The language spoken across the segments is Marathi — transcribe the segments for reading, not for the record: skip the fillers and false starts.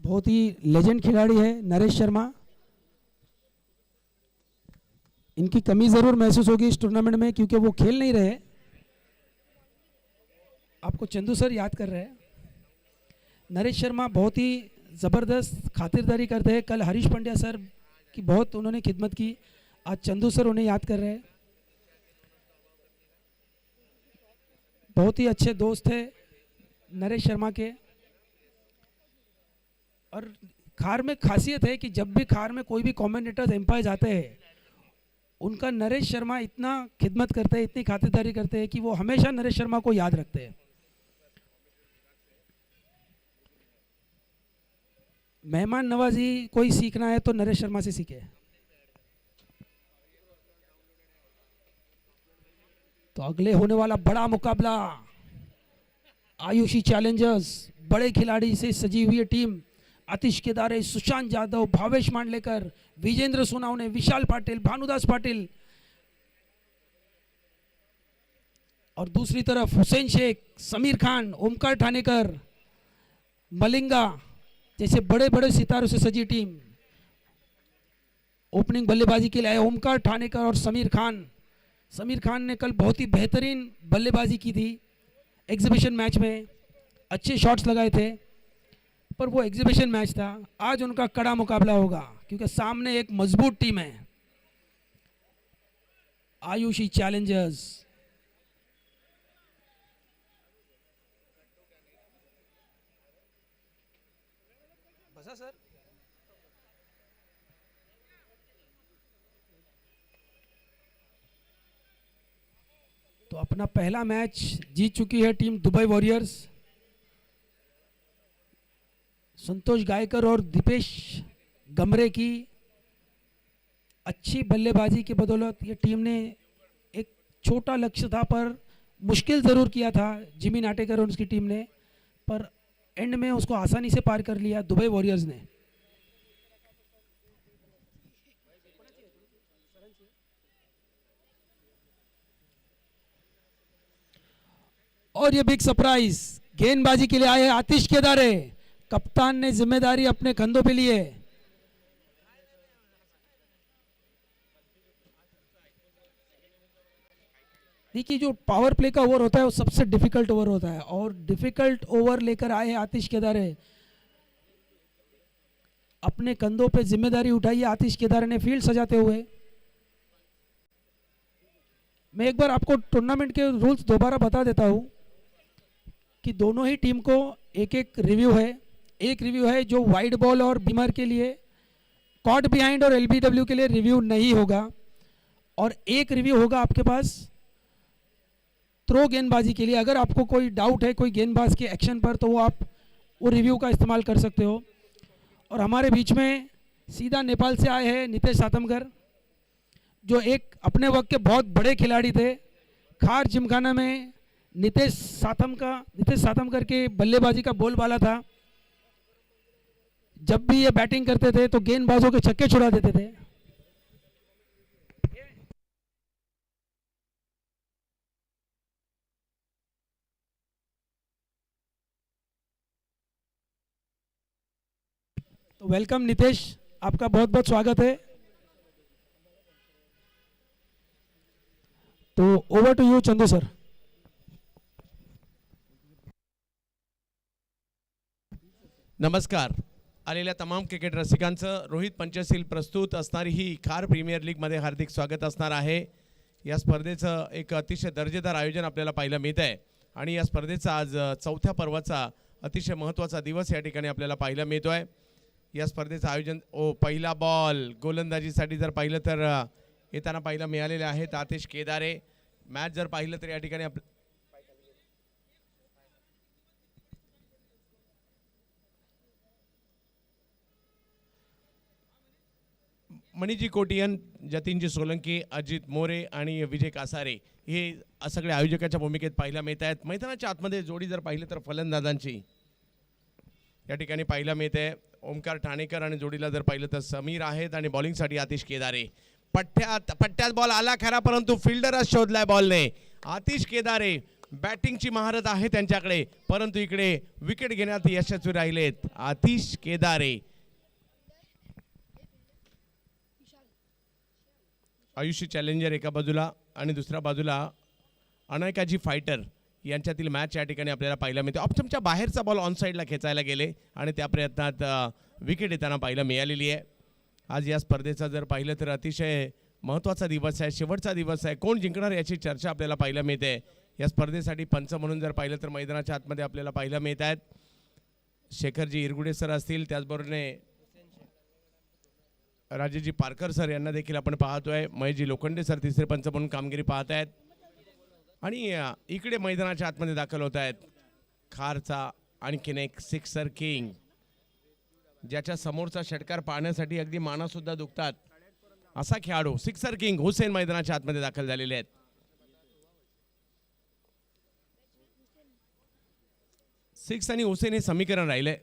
बहुत ही लेजेंड खिलाड़ी है नरेश शर्मा। इनकी कमी ज़रूर महसूस होगी इस टूर्नामेंट में क्योंकि वो खेल नहीं रहे। आपको चंदू सर याद कर रहे हैं। नरेश शर्मा बहुत ही ज़बरदस्त खातिरदारी करते हैं। कल हरीश पांड्या सर की बहुत उन्होंने खिदमत की, आज चंदू सर उन्हें याद कर रहे हैं। बहुत ही अच्छे दोस्त थे नरेश शर्मा के। और खार में खासियत है कि जब भी खार में कोई भी कमेंटेटर्स एम्पायर जाते हैं, उनका नरेश शर्मा इतना खिदमत करते हैं, इतनी खातिरदारी करते हैं कि वो हमेशा नरेश शर्मा को याद रखते हैं। मेहमान नवाजी कोई सीखना है तो नरेश शर्मा से सीखे। तो अगले होने वाला बड़ा मुकाबला आयुषी चैलेंजर्स, बड़े खिलाड़ी से सजी हुई टीम आतिश केदारे, सुशांत यादव, भावेश मांडलेकर, विजेंद्र सोनावणे, विशाल पाटिल, भानुदास पाटिल और दूसरी तरफ हुसैन शेख, समीर खान, ओमकार ठानेकर, मलिंगा जैसे बड़े बड़े सितारों से सजी टीम। ओपनिंग बल्लेबाजी के लिए आए ओमकार ठानेकर और समीर खान। समीर खान ने कल बहुत ही बेहतरीन बल्लेबाजी की थी एग्जीबिशन मैच में, अच्छे शॉट्स लगाए थे, पर वो एग्जीबिशन मैच था। आज उनका कड़ा मुकाबला होगा क्योंकि सामने एक मजबूत टीम है आयुषी चैलेंजर्स। बसा सर। तो अपना पहला मैच जीत चुकी है team Dubai Warriors. Santosh Gaikar और दीपेश गमरे की अच्छी बल्लेबाजी की बदौलत ये टीम ने एक छोटा लक्ष्य था पर मुश्किल ज़रूर किया था जिमी नाटेकर और उसकी टीम ने, पर एंड में उसको आसानी से पार कर लिया दुबई वॉरियर्स ने। और ये बिग सरप्राइज गेंदबाजी के लिए आए आतिश केदारे। कप्तान ने जिम्मेदारी अपने कंधों पे लिए। देखिए जो पावर प्ले का ओवर होता है वो सबसे डिफिकल्ट ओवर होता है और डिफिकल्ट ओवर लेकर आए आतिश केदारे। अपने कंधों पे जिम्मेदारी उठाई है आतिश केदारे ने फील्ड सजाते हुए। मैं एक बार आपको टूर्नामेंट के रूल्स दोबारा बता देता हूं कि दोनों ही टीम को एक एक रिव्यू है। एक रिव्यू है जो वाइड बॉल और बीमर के लिए, कॉट बिहाइंड और एलबीडब्ल्यू के लिए रिव्यू नहीं होगा, और एक रिव्यू होगा आपके पास थ्रो गेंदबाजी के लिए। अगर आपको कोई डाउट है कोई गेंदबाज के एक्शन पर तो वो आप वो रिव्यू का इस्तेमाल कर सकते हो। और हमारे बीच में सीधा नेपाल से आए हैं नितेश सातमकर, जो एक अपने वक्त के बहुत बड़े खिलाड़ी थे। खार जिमखाना में नितेश सातमकर के बल्लेबाजी का बोलबाला था। जब भी ये बैटिंग करते थे तो गेंदबाजों के छक्के छुड़ा देते थे। तो वेलकम नितेश, आपका बहुत बहुत स्वागत है। तो over to you Chandu sir. नमस्कार. आलेल्या तमाम क्रिकेट रसिकांचं रोहित पंचशील प्रस्तुत असणारी ही खार प्रीमियर लीगमध्ये हार्दिक स्वागत असणार आहे। या स्पर्धेचं एक अतिशय दर्जेदार आयोजन आपल्याला पाहायला मिळत आहे आणि या स्पर्धेचा आज चौथ्या पर्वाचा अतिशय महत्त्वाचा दिवस या ठिकाणी आपल्याला पाहायला मिळतोय। या स्पर्धेचं आयोजन पहिला बॉल गोलंदाजीसाठी जर पाहिलं तर येताना पाहायला मिळालेले आहेत आतिश केदारे। मॅच जर पाहिलं तर या ठिकाणी मणिजी कोटियन, जतीनजी सोलंकी, अजित मोरे आणि विजय कासारे हे सगळे आयोजकाच्या भूमिकेत पाहायला मिळत आहेत। मैदानाच्या आतमध्ये जोडी जर पाहिलं तर फलंदाजांची या ठिकाणी पाहायला मिळते। ओमकार ठाणेकर आणि जोडीला जर पाहिलं तर समीर आहेत आणि बॉलिंगसाठी आतिश केदारे। पट्ट्यात बॉल आला खरा परंतु फिल्डरच शोधलाय बॉलने। आतिश केदारे बॅटिंगची महारत आहे त्यांच्याकडे, परंतु इकडे विकेट घेण्यात यशस्वी राहिलेत आतिश केदारे. आयुष्य चॅलेंजर एका बाजूला आणि दुसऱ्या बाजूला अनायकाजी फायटर यांच्यातील मॅच या ठिकाणी आपल्याला पाहायला मिळते. ऑप्शनच्या बाहेरचा बॉल ऑन साईडला खेचायला गेले आणि त्या प्रयत्नात विकेट येताना पाहायला मिळालेली आहे. आज या स्पर्धेचा जर पाहिलं तर अतिशय महत्त्वाचा दिवस आहे, शेवटचा दिवस आहे. कोण जिंकणार याची चर्चा आपल्याला पाहायला मिळते. या स्पर्धेसाठी पंच म्हणून जर पाहिलं तर मैदानाच्या आतमध्ये आपल्याला पाहायला मिळत आहेत शेखरजी इरगुडे सर असतील, त्याचबरोबरने राजेजी पारकर सर यांना देखील आपण पाहतोय. महेशजी लोखंडे सर तिसरे पंच म्हणून कामगिरी पाहत आहेत. आणि इकडे मैदानाच्या आतमध्ये दाखल होत आहेत खारचा आणखीन एक सिक्सर किंग, ज्याच्या समोरचा षटकार पाहण्यासाठी अगदी मानासुद्धा दुखतात असा खेळाडू सिक्सर किंग हुसेन मैदानाच्या आतमध्ये दाखल झालेले आहेत. सिक्स आणि हुसेन हे समीकरण राहिले.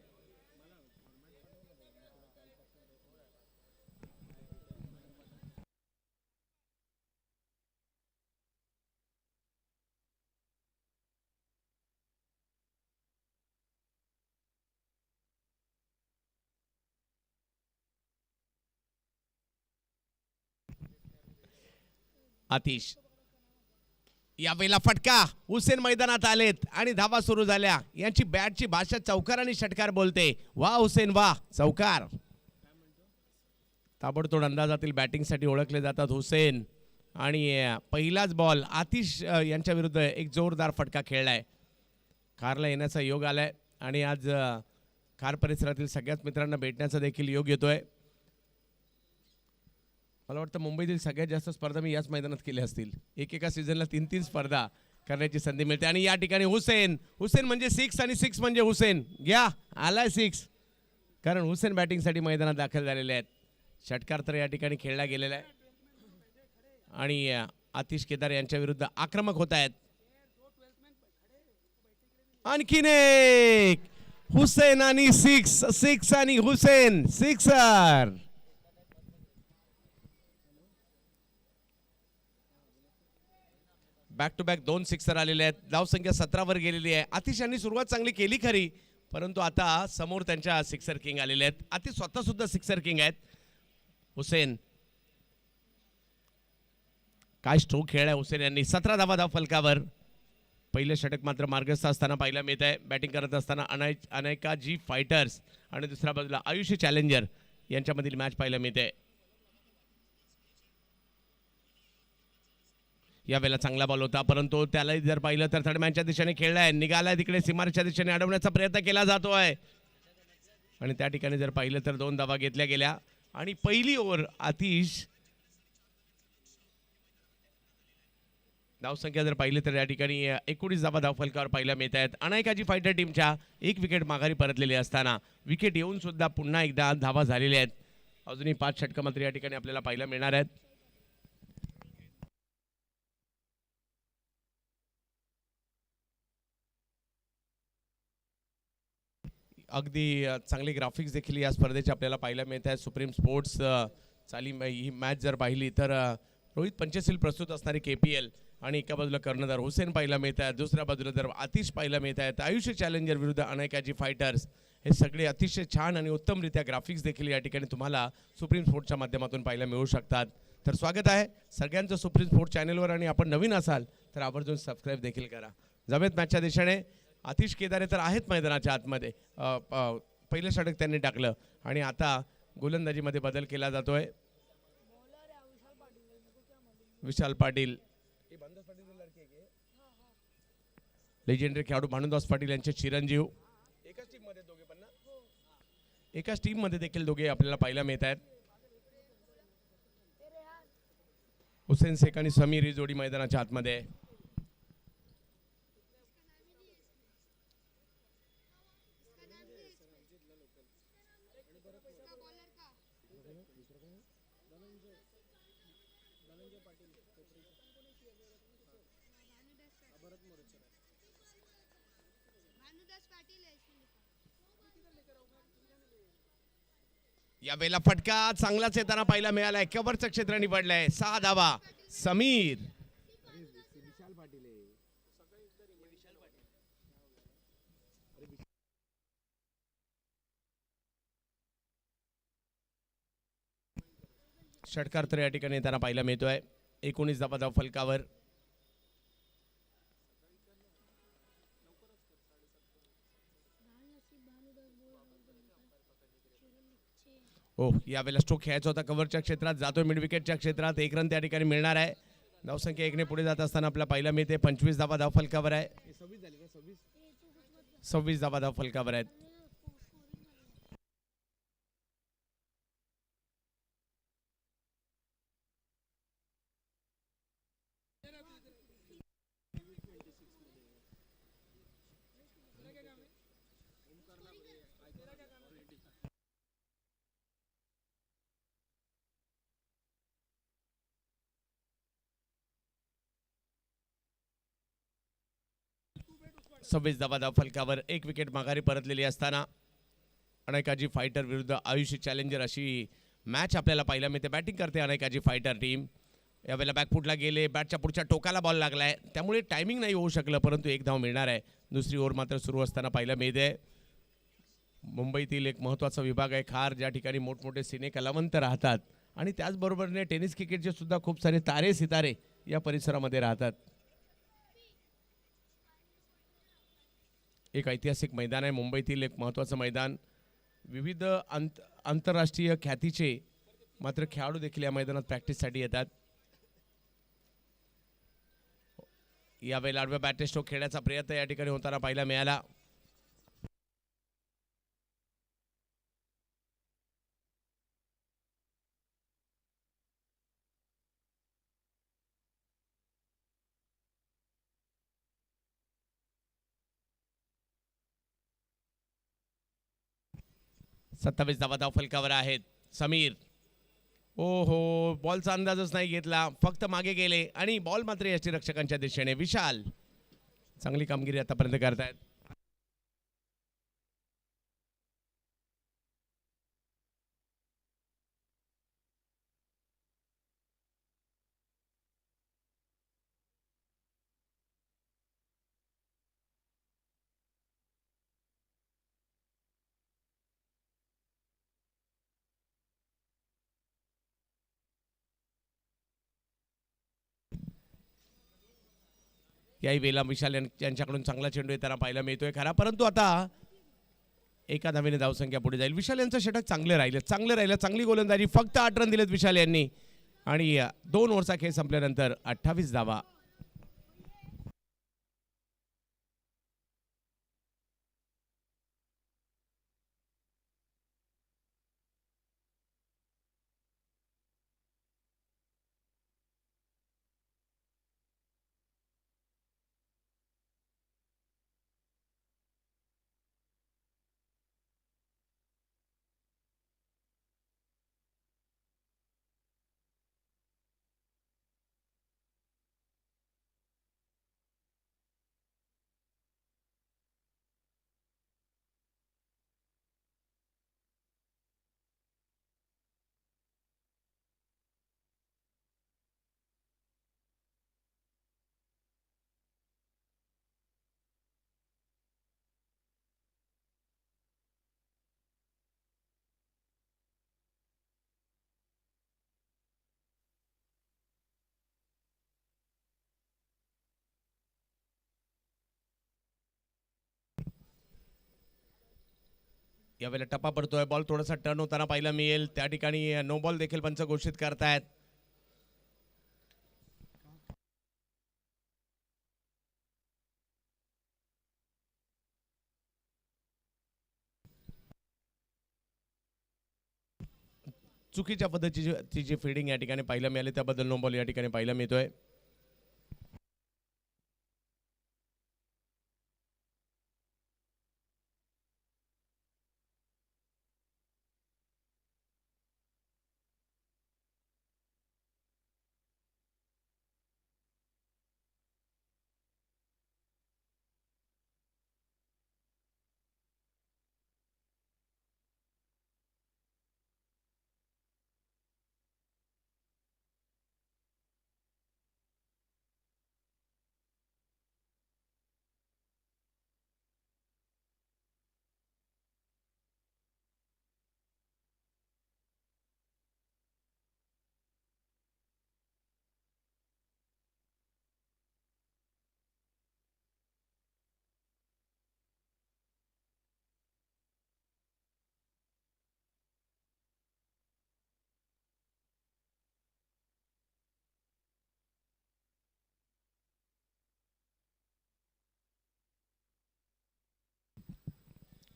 आतिश यावेळेला फटका, हुसेन मैदानात आलेत आणि धावा सुरू झाल्या. यांची बॅटची भाषा चौकार आणि षटकार बोलते. वा हुसेन वा, चौकार. ताबडतोड अंदाजातील बॅटिंगसाठी ओळखले जातात हुसेन. आणि पहिलाच बॉल आतिश यांच्या विरुद्ध एक जोरदार फटका खेळलाय. खारला येण्याचा योग आलाय आणि आज खार परिसरातील सगळ्याच मित्रांना भेटण्याचा देखील योग येतोय. मला वाटतं मुंबईतील सगळ्यात जास्त स्पर्धा मी याच मैदानात केल्या असतील. एका सीझनला 3-3 स्पर्धा करण्याची संधी मिळते. आणि या ठिकाणी हुसेन म्हणजे सिक्स आणि सिक्स म्हणजे हुसेन. घ्या, आलाय सिक्स, कारण हुसेन बॅटिंगसाठी मैदानात दाखल झालेले आहेत. षटकार तर या ठिकाणी खेळला गेलेला आहे आणि आतिश केदार यांच्या विरुद्ध आक्रमक होत आहेत. आणखीन एक हुसेन आणि सिक्स आणि Hussain sixer. Back to back 2 sixer आलेले आहेत. धावसंख्या 17 वर गेलेली आहे. आतिश यांनी सुरुवात चांगली केली खरी, परंतु आता समोर त्यांच्या सिक्सर किंग आलेले आहेत. आतिश स्वतः सुद्धा सिक्सर किंग आहेत. हुसेन काय स्ट्रोक खेळलाय हुसेन यांनी. 17 धावा धाव फलकावर. पहिले षटक मात्र मार्गस्थ असताना पाहायला मिळत आहे. बॅटिंग करत असताना अनायकाजी फायटर्स आणि दुसऱ्या बाजूला आयुष्य चॅलेंजर यांच्यामधील मॅच पाहायला मिळते. यावेळेला चांगला बॉल होता, परंतु त्यालाही जर पाहिलं तर थर्डमॅनच्या दिशेने खेळलाय. निघालाय तिकडे सीमारेषच्या दिशेने अडवण्याचा प्रयत्न केला जातोय आणि त्या ठिकाणी जर पाहिलं तर 2 धावा घेतल्या गेल्या. आणि पहिली ओव्हर आतिश धावसंख्या जर पाहिली तर या ठिकाणी 19 धावा धावफलकावर पाहायला मिळत आहेत. अनायकाजी फायटर टीमच्या 1 विकेट माघारी परतलेली असताना विकेट येऊन सुद्धा पुन्हा एकदा धावा झालेल्या आहेत. अजूनही 5 षटकं मात्र या ठिकाणी आपल्याला पाहायला मिळणार आहेत. अगदी चांगले ग्राफिक्स देखील या स्पर्धेचे आपल्याला पाहायला मिळत आहेत. सुप्रीम स्पोर्ट्स चाली ही मॅच जर पाहिली तर रोहित पंचशील प्रस्तुत असणारी KPL आणि एका बाजूला कर्णधार हुसेन पाहायला मिळत आहेत, दुसऱ्या बाजूला जर आतिश पाहायला मिळत आहेत. आयुष्य चॅलेंजर विरुद्ध अनायकाजी फायटर्स, हे सगळे अतिशय छान आणि उत्तमरित्या ग्राफिक्स देखील या ठिकाणी तुम्हाला सुप्रीम स्पोर्ट्सच्या माध्यमातून पाहायला मिळू शकतात. तर स्वागत आहे सगळ्यांचं सुप्रीम स्पोर्ट्स चॅनलवर आणि आपण नवीन असाल तर आवर्जून सबस्क्राईब देखील करा. जावेत मॅचच्या दिशेने. आतिश केदारे तर आहेत मैदानाच्या आतमध्ये. पहिलं षटक त्यांनी टाकलं आणि आता गोलंदाजीमध्ये बदल केला जातोय. विशाल पाटील लेजेंडरी खेळाडू भानुदास पाटील यांचे चिरंजीव. एकाच टीम मध्ये देखील दोघे आपल्याला पाहायला मिळत आहेत. हुसेन शेख आणि समीर ही जोडी मैदानाच्या आतमध्ये. यावेळेला फटका चांगलाच येताना पाहायला मिळालाय. कव्हरचं क्षेत्र निवडलंय. 6 धावा. समीर षटकार तर या ठिकाणी येताना पाहायला मिळतोय. 19 धावा धाव फलकावर. हो, यावेळेला स्ट्रोक खेळायचा होता, कव्हरच्या क्षेत्रात जातोय, मिड विकेटच्या क्षेत्रात. 1 रन त्या ठिकाणी मिळणार आहे. धावसंख्या 1 ने पुढे जात असताना आपल्याला पाहायला मिळते. 25 धावा धाव फलकावर आहे. 26 धावा धाव फलकावर आहेत. सव्वीस धावा धाव फलकावर. 1 विकेट माघारी परतलेली असताना अनेकाजी फायटर विरुद्ध आयुषी चॅलेंजर अशी मॅच आपल्याला पाहायला मिळते. बॅटिंग करते अनेकाजी फायटर टीम. यावेळेला बॅकफुटला गेले, बॅटच्या पुढच्या टोकाला बॉल लागलाय, त्यामुळे टायमिंग नाही होऊ शकलं, परंतु 1 धाव मिळणार आहे. दुसरी ओव्हर मात्र सुरू असताना पाहायला मिळते. मुंबईतील एक महत्त्वाचा विभाग आहे खार, ज्या ठिकाणी मोठमोठे सिने कलावंत राहतात आणि त्याचबरोबरने टेनिस क्रिकेटचे सुद्धा खूप सारे तारे सितारे या परिसरामध्ये राहतात. एक ऐतिहासिक मैदान आहे मुंबईतील, एक महत्त्वाचं मैदान. विविध आंतरराष्ट्रीय ख्यातीचे मात्र खेळाडू देखील या मैदानात प्रॅक्टिससाठी येतात. यावेळेला आडव्या बॅट स्ट्रोक खेळण्याचा प्रयत्न या ठिकाणी होताना पाहायला मिळाला. सत्तावीस धावा धाव फलकावर आहेत. समीर, ओ हो, बॉलचा अंदाजच नाही घेतला, फक्त मागे गेले आणि बॉल मात्र यष्टीरक्षकांच्या दिशेने. विशाल चांगली कामगिरी आतापर्यंत करतायत. याही वेळेला विशाल यांच्याकडून चांगला चेंडू येताना पाहायला मिळतोय खरा, परंतु आता एका धावेने धावसंख्या पुढे जाईल. विशाल यांचं षटक चांगले राहिले, चांगली गोलंदाजी. फक्त 8 रन दिलेत विशाल यांनी आणि 2 ओव्हरचा खेळ संपल्यानंतर 28 धावा. यावेळेला टप्पा पडतोय, बॉल थोडासा टर्न होताना पाहायला मिळेल. त्या ठिकाणी नो बॉल देखील पंच घोषित करतायत. चुकीच्या पद्धतीची जी फिल्डिंग या ठिकाणी पाहायला मिळाली, त्याबद्दल नो बॉल या ठिकाणी पाहायला मिळतोय.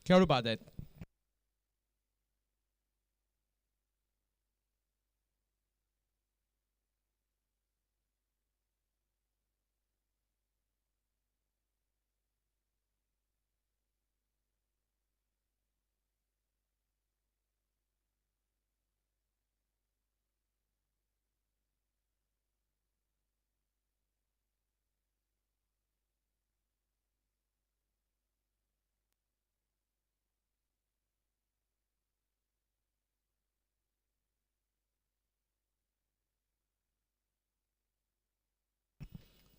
खेळाडू बाद आहेत.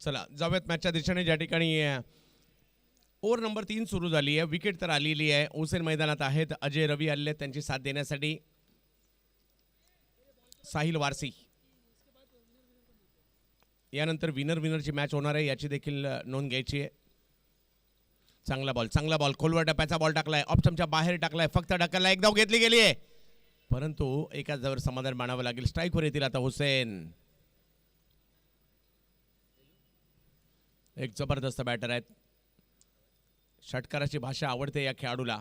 चला जाऊयात मॅचच्या दिशेने, ज्या ठिकाणी ओव्हर नंबर 3 सुरू झाली आहे. विकेट तर आलेली आहे. हुसेन मैदानात आहेत. अजय रवी आले आहेत त्यांची साथ देण्यासाठी. साहिल वारसी यानंतर विनरची मॅच होणार आहे, याची देखील नोंद घ्यायची आहे. चांगला बॉल खोलवर टप्प्याचा बॉल टाकलाय, ऑप्शनच्या बाहेर टाकलाय, फक्त ढकलला, एक धाव घेतली गेली आहे, परंतु एकाच धावावर समाधान मानावं लागेल. स्ट्राईकवर येतील आता हुसेन. एक जबरदस्त बॅटर आहेत. षटकाराची भाषा आवडते या खेळाडूला.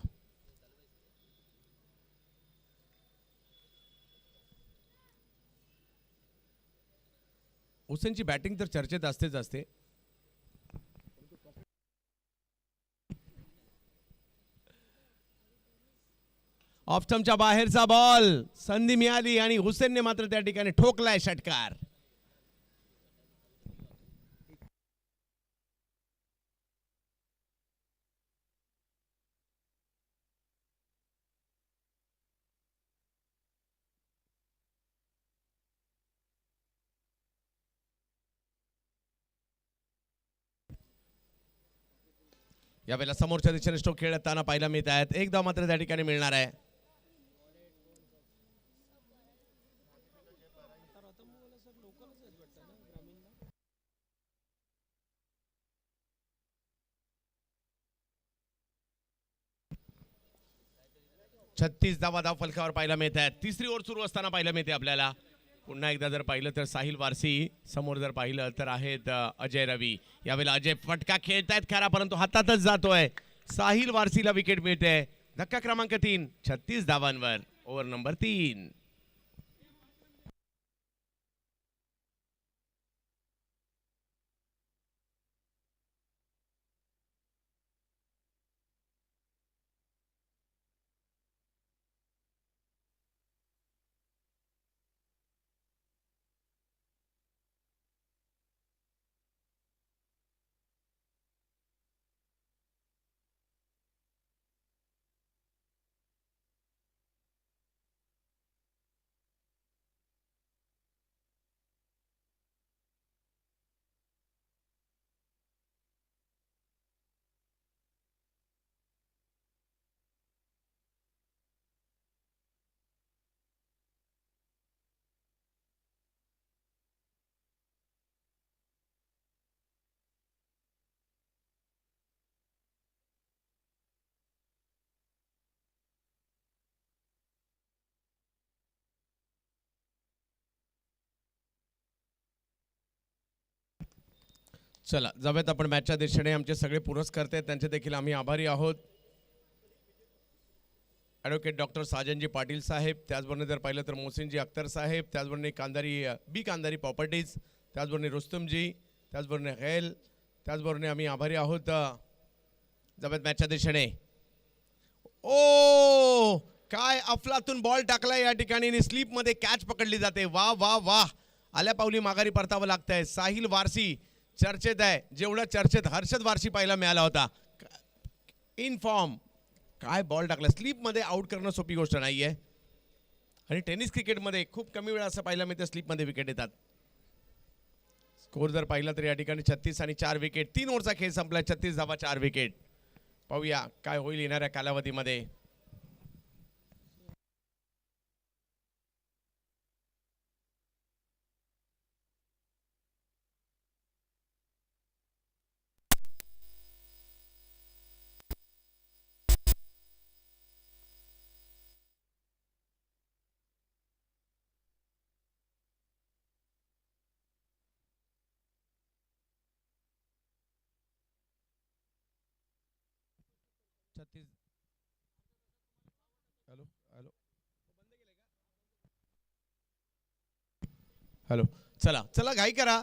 हुसेनची बॅटिंग तर चर्चेत असतेच असते. ऑप्शनच्या बाहेरचा बॉल, संधी मिळाली आणि हुसेनने मात्र त्या ठिकाणी ठोकलाय षटकार. यावेळेला समोरच्या दिशेने स्ट्रोक खेळताना पाहायला मिळत आहेत. एक धाव मात्र त्या ठिकाणी मिळणार आहे. छत्तीस धावा धाव फलकावर पाहायला मिळत आहेत. तिसरी ओव्हर सुरू असताना पाहायला मिळते आपल्याला. पुन्हा एकदा जर पाहिलं तर साहिल वारसी, समोर जर पाहिलं तर आहेत अजय रवी. यावेळेला अजय फटका खेळतायत खरा, परंतु हातातच जातोय. साहिल वारसीला विकेट मिळते. धक्का क्रमांक 3, 36 धावांवर ओव्हर नंबर 3. चला जाऊयात आपण मॅचच्या दिशेने. आमचे सगळे पुरस्कर्ते आहेत त्यांचे देखील आम्ही आभारी आहोत. ॲडव्होकेट डॉक्टर साजनजी पाटील साहेब, त्याचबरोबर जर पाहिलं तर मोहसिनजी अख्तर साहेब, त्याचबरोबर कांदारी प्रॉपर्टीज, त्याचबरोबर रुस्तमजी, त्याचबरोबर हेल, त्याचबरोबर आम्ही आभारी आहोत. जाऊयात मॅचच्या दिशेने. ओ काय अफलातून बॉल टाकला या ठिकाणी, स्लीपमध्ये कॅच पकडली जाते. वा वा वा, आल्या पावली माघारी परतावं लागतंय. साहिल वारसी चर्चेत आहे, जेवढ्या चर्चेत हर्षद वारसी पाहायला मिळाला होता. इन फॉर्म, काय बॉल टाकला. स्लीपमध्ये आउट करणं सोपी गोष्ट नाहीये, आणि टेनिस क्रिकेटमध्ये खूप कमी वेळा असं पाहायला मिळतं स्लीपमध्ये विकेट येतात. स्कोर जर पाहिला तर या ठिकाणी 36 आणि 4 विकेट. 3 ओव्हरचा खेळ संपला. 36 धावा 4 विकेट. पाहूया काय होईल येणाऱ्या कालावधीमध्ये. Hello hello hello. चला चला घाई करा.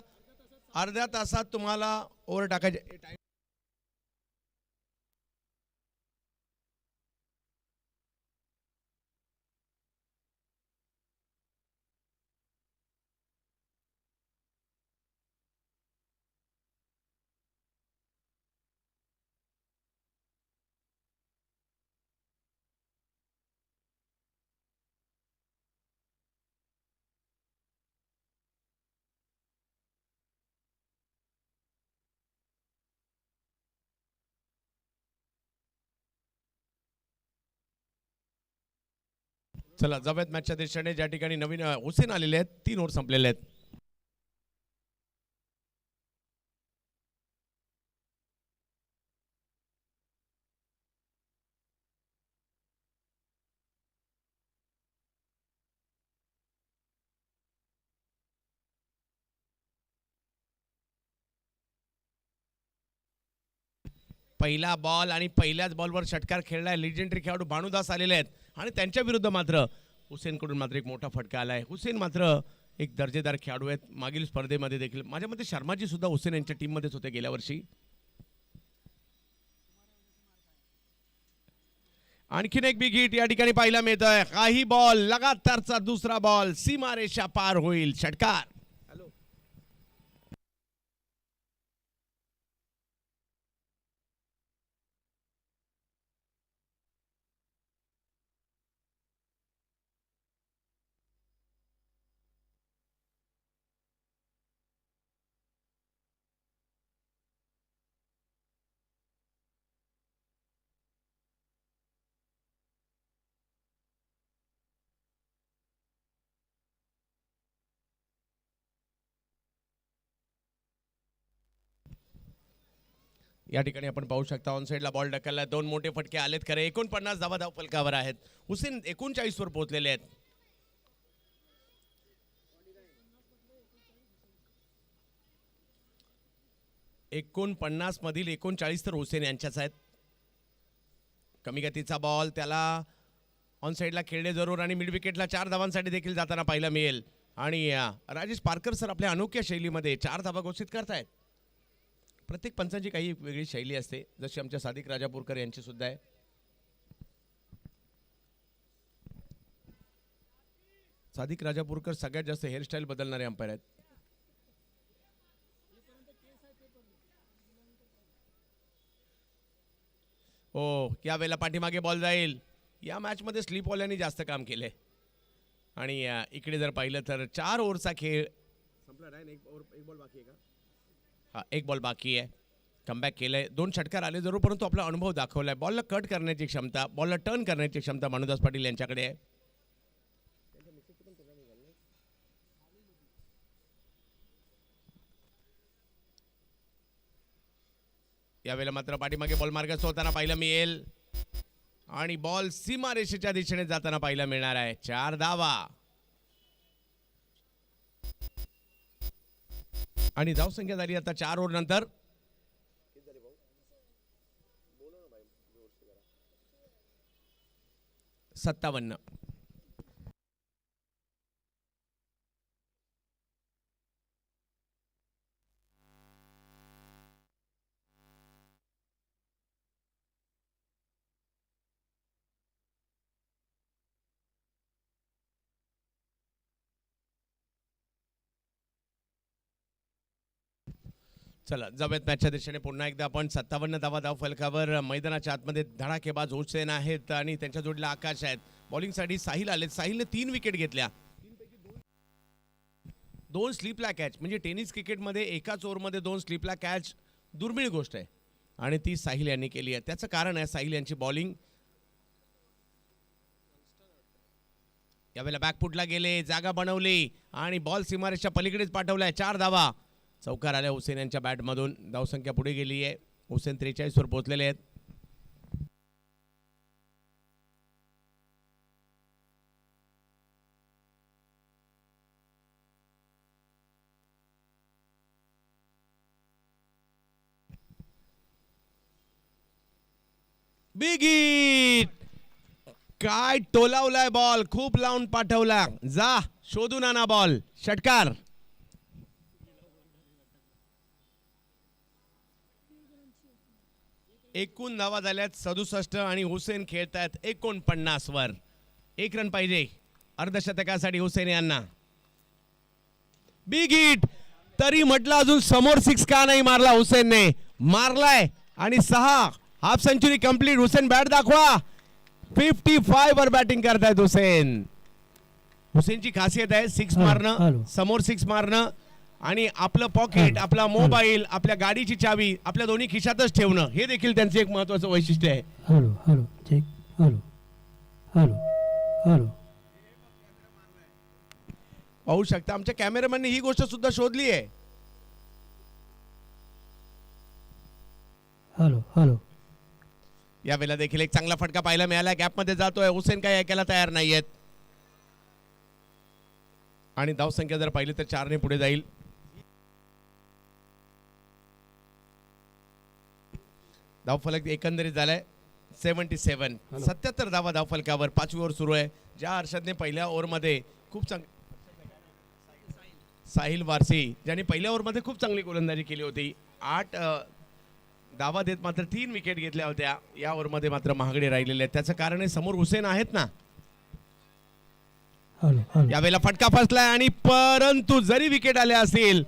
अर्ध्या तासात तुम्हाला ओव्हर टाकायचे. चला जाऊयात मॅचच्या दिशेने. ज्या ठिकाणी नवीन हुसेन आलेले आहेत, 3 ओव्हर संपलेले आहेत. पहिला बॉल आणि पहिल्याच बॉलवर षटकार खेळलाय लिजेंडरी खेळाडू भानुदास आलेले आहेत आणि त्यांच्या विरुद्ध मात्र हुसेनकडून मात्र एक मोठा फटका आलाय. हुसेन मात्र एक दर्जेदार खेळाडू आहेत. मागील स्पर्धेमध्ये देखील माझ्या मते शर्माजी सुद्धा हुसेन यांच्या टीममध्येच होते गेल्या वर्षी. आणखीन एक बिग हिट या ठिकाणी पाहायला मिळत आहे. काही बॉल लगातारचा दुसरा बॉल सीमारेषा पार होईल. षटकार. या ठिकाणी आपण पाहू शकता ऑन साइडला बॉल ढकलला. 2 मोठे फटके आलेत खरे. 49 धावा धाव फलकावर आहेत. हुसेन 39 वर पोहोचलेले आहेत. $49 मधील 39 तर हुसेन यांच्याच आहेत. कमी गतीचा बॉल त्याला ऑन साइडला खेळणे जरूर आणि मिड विकेटला 4 धावांसाठी देखील जाताना पाहायला मिळेल. आणि राजेश पारकर सर आपल्या अनोख्या शैलीमध्ये 4 धावा घोषित करतायत. प्रत्येक पंचांची काही वेगळी शैली असते, जशी आमच्या सादिक राजापूरकर यांची सुद्धा आहे. सादिक राजापूरकर सगळ्यात जास्त हेअरस्टाईल बदलणारे अंपायर आहेत. हो, या वेळेला पाठीमागे बॉल जाईल. या मॅचमध्ये स्लीपवाल्यांनी जास्त काम केले. आणि इकडे जर पाहिलं तर 4 ओव्हरचा खेळ संपला नाही. एक बॉल बाकी आहे का? हा, एक बॉल बाकी आहे. कमबॅक केलंय. 2 षटकार आले जरूर, परंतु आपला अनुभव दाखवलाय. बॉलला कट करण्याची क्षमता, बॉलला टर्न करण्याची क्षमता भानुदास पाटील यांच्याकडे आहे. यावेळेला मात्र पाठीमागे बॉल मार्गस्थ होताना पाहायला मिळेल आणि बॉल सीमारेषेच्या दिशेने जाताना पाहायला मिळणार आहे. 4 धावा आणि धावसंख्या झाली आता 4 ओव्हर नंतर 57. चला जाऊयात मॅचच्या दिशेने. पुन्हा एकदा आपण 57 धावा धाव फलकावर. मैदानाच्या आतमध्ये धडाकेबाज हुसेन आहेत आणि त्यांच्या जोडीला आकाश आहेत. बॉलिंगसाठी साहिल आलेत. साहिलने 3 विकेट घेतल्या. 2 स्लीपला कॅच, म्हणजे टेनिस क्रिकेटमध्ये एकाच ओव्हरमध्ये 2 स्लीपला कॅच दुर्मिळ गोष्ट आहे आणि ती साहिल यांनी केली आहे. त्याचं कारण आहे साहिल यांची बॉलिंग. यावेळेला बॅकफुटला गेले, जागा बनवली आणि बॉल सीमारेषच्या पलीकडेच पाठवलाय. 4 धावा चौकार आल्या हुसेन यांच्या बॅटमधून. धावसंख्या पुढे गेली आहे. हुसेन 43 वर पोहोचलेले आहेत. Big hit. काय टोलावलाय बॉल, खूप लावून पाठवला. जा शोधून आणा बॉल. षटकार. एकूण धावा झाल्यात 67 आणि हुसेन खेळतायत 49 वर. 1 रन पाहिजे अर्धशतकासाठी हुसेन यांना. Big hit. तरी म्हटलं अजून समोर 6 का नाही मारला हुसेनने. मारलाय आणि 6 half century complete. Hussain bat दाखवा. 55 वर बॅटिंग करतायत हुसेन. हुसेनची खासियत आहे 6 मारणं, समोर 6 मारणं आणि आपलं पॉकेट, आपला मोबाईल, आपल्या गाडीची चावी आपल्या दोन्ही खिशातच ठेवणं, हे देखील त्यांचं एक महत्वाचं वैशिष्ट्य आहे. Hello hello check. Hello hello hello. पाहू शकता आमच्या कॅमेरामॅनने ही गोष्ट सुद्धा शोधली आहे. Hello hello. यावेळेला देखील एक चांगला फटका पाहायला मिळाला. गॅप मध्ये जातोय हुसेन, काय ऐकायला तयार नाहीयेत आणि धावसंख्या जर पाहिली तर 4 ने पुढे जाईल. धावफलक एकंदरीत झालाय 77. 77 धावा धावफलकावर. 5वी ओव्हर सुरू आहे. ज्या हर्षदने पहिल्या ओव्हरमध्ये खूप साहिल वारसी ज्यांनी पहिल्या ओव्हरमध्ये खूप चांगली गोलंदाजी केली होती. 8 धावा देत मात्र 3 विकेट घेतल्या होत्या. या ओव्हरमध्ये मात्र महागडे राहिलेले आहेत. त्याचं कारण आहे समोर हुसेन आहेत ना. यावेळेला फटका फसलाय आणि परंतु जरी विकेट आले असतील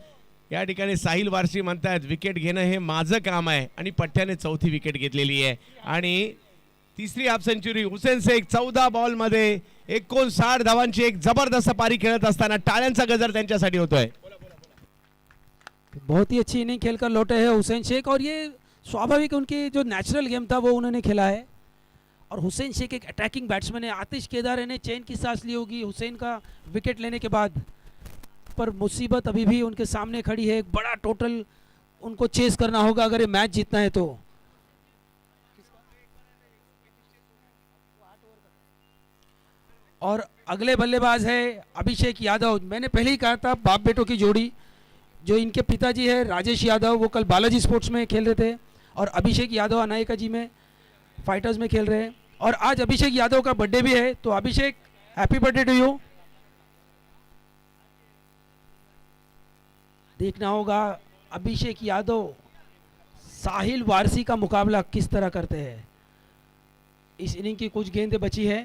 या ठिकाणी साहिल वारसी म्हणतात विकेट घेणं हे माझं काम आहे आणि पठ्याने 4थी विकेट घेतलेली आहे आणि 3री half century. Hussain Shaikh 14 ball मध्ये 59 धावांची एक जबरदस्त पारी खेळत असताना टाळ्यांचा गजर त्यांच्यासाठी होतोय. बहुत ही अच्छी इनिंग खेलकर लौटे हैं हुसैन शेख और ये स्वाभाविक उनकी जो नेचुरल गेम था वो उन्होंने खेला है. और हुसैन शेख एक अटैकिंग बैट्समैन है. आतिश केदार ने चैन की सांस ली होगी हुसैन का विकेट लेने के बाद, पर मुसीबत अभी भी उनके सामने खड़ी है. एक बड़ा टोटल उनको चेस करना होगा अगर ये मैच जीतना है तो. और अगले बल्लेबाज है अभिषेक यादव. मैंने पहले ही कहा था बाप बेटों की जोड़ी. जो इनके पिताजी है राजेश यादव, वो कल बालाजी स्पोर्ट्स में खेल रहे थे और अभिषेक यादव अनायका जी में फाइटर्स में खेल रहे हैं. और आज अभिषेक यादव का बर्थडे भी है, तो अभिषेक हैप्पी बर्थडे टू यू. देखना होगा अभिषेक यादव साहिल वारसी का मुकाबला किस तरह करते हैं. इस इनिंग की कुछ गेंदें बची है.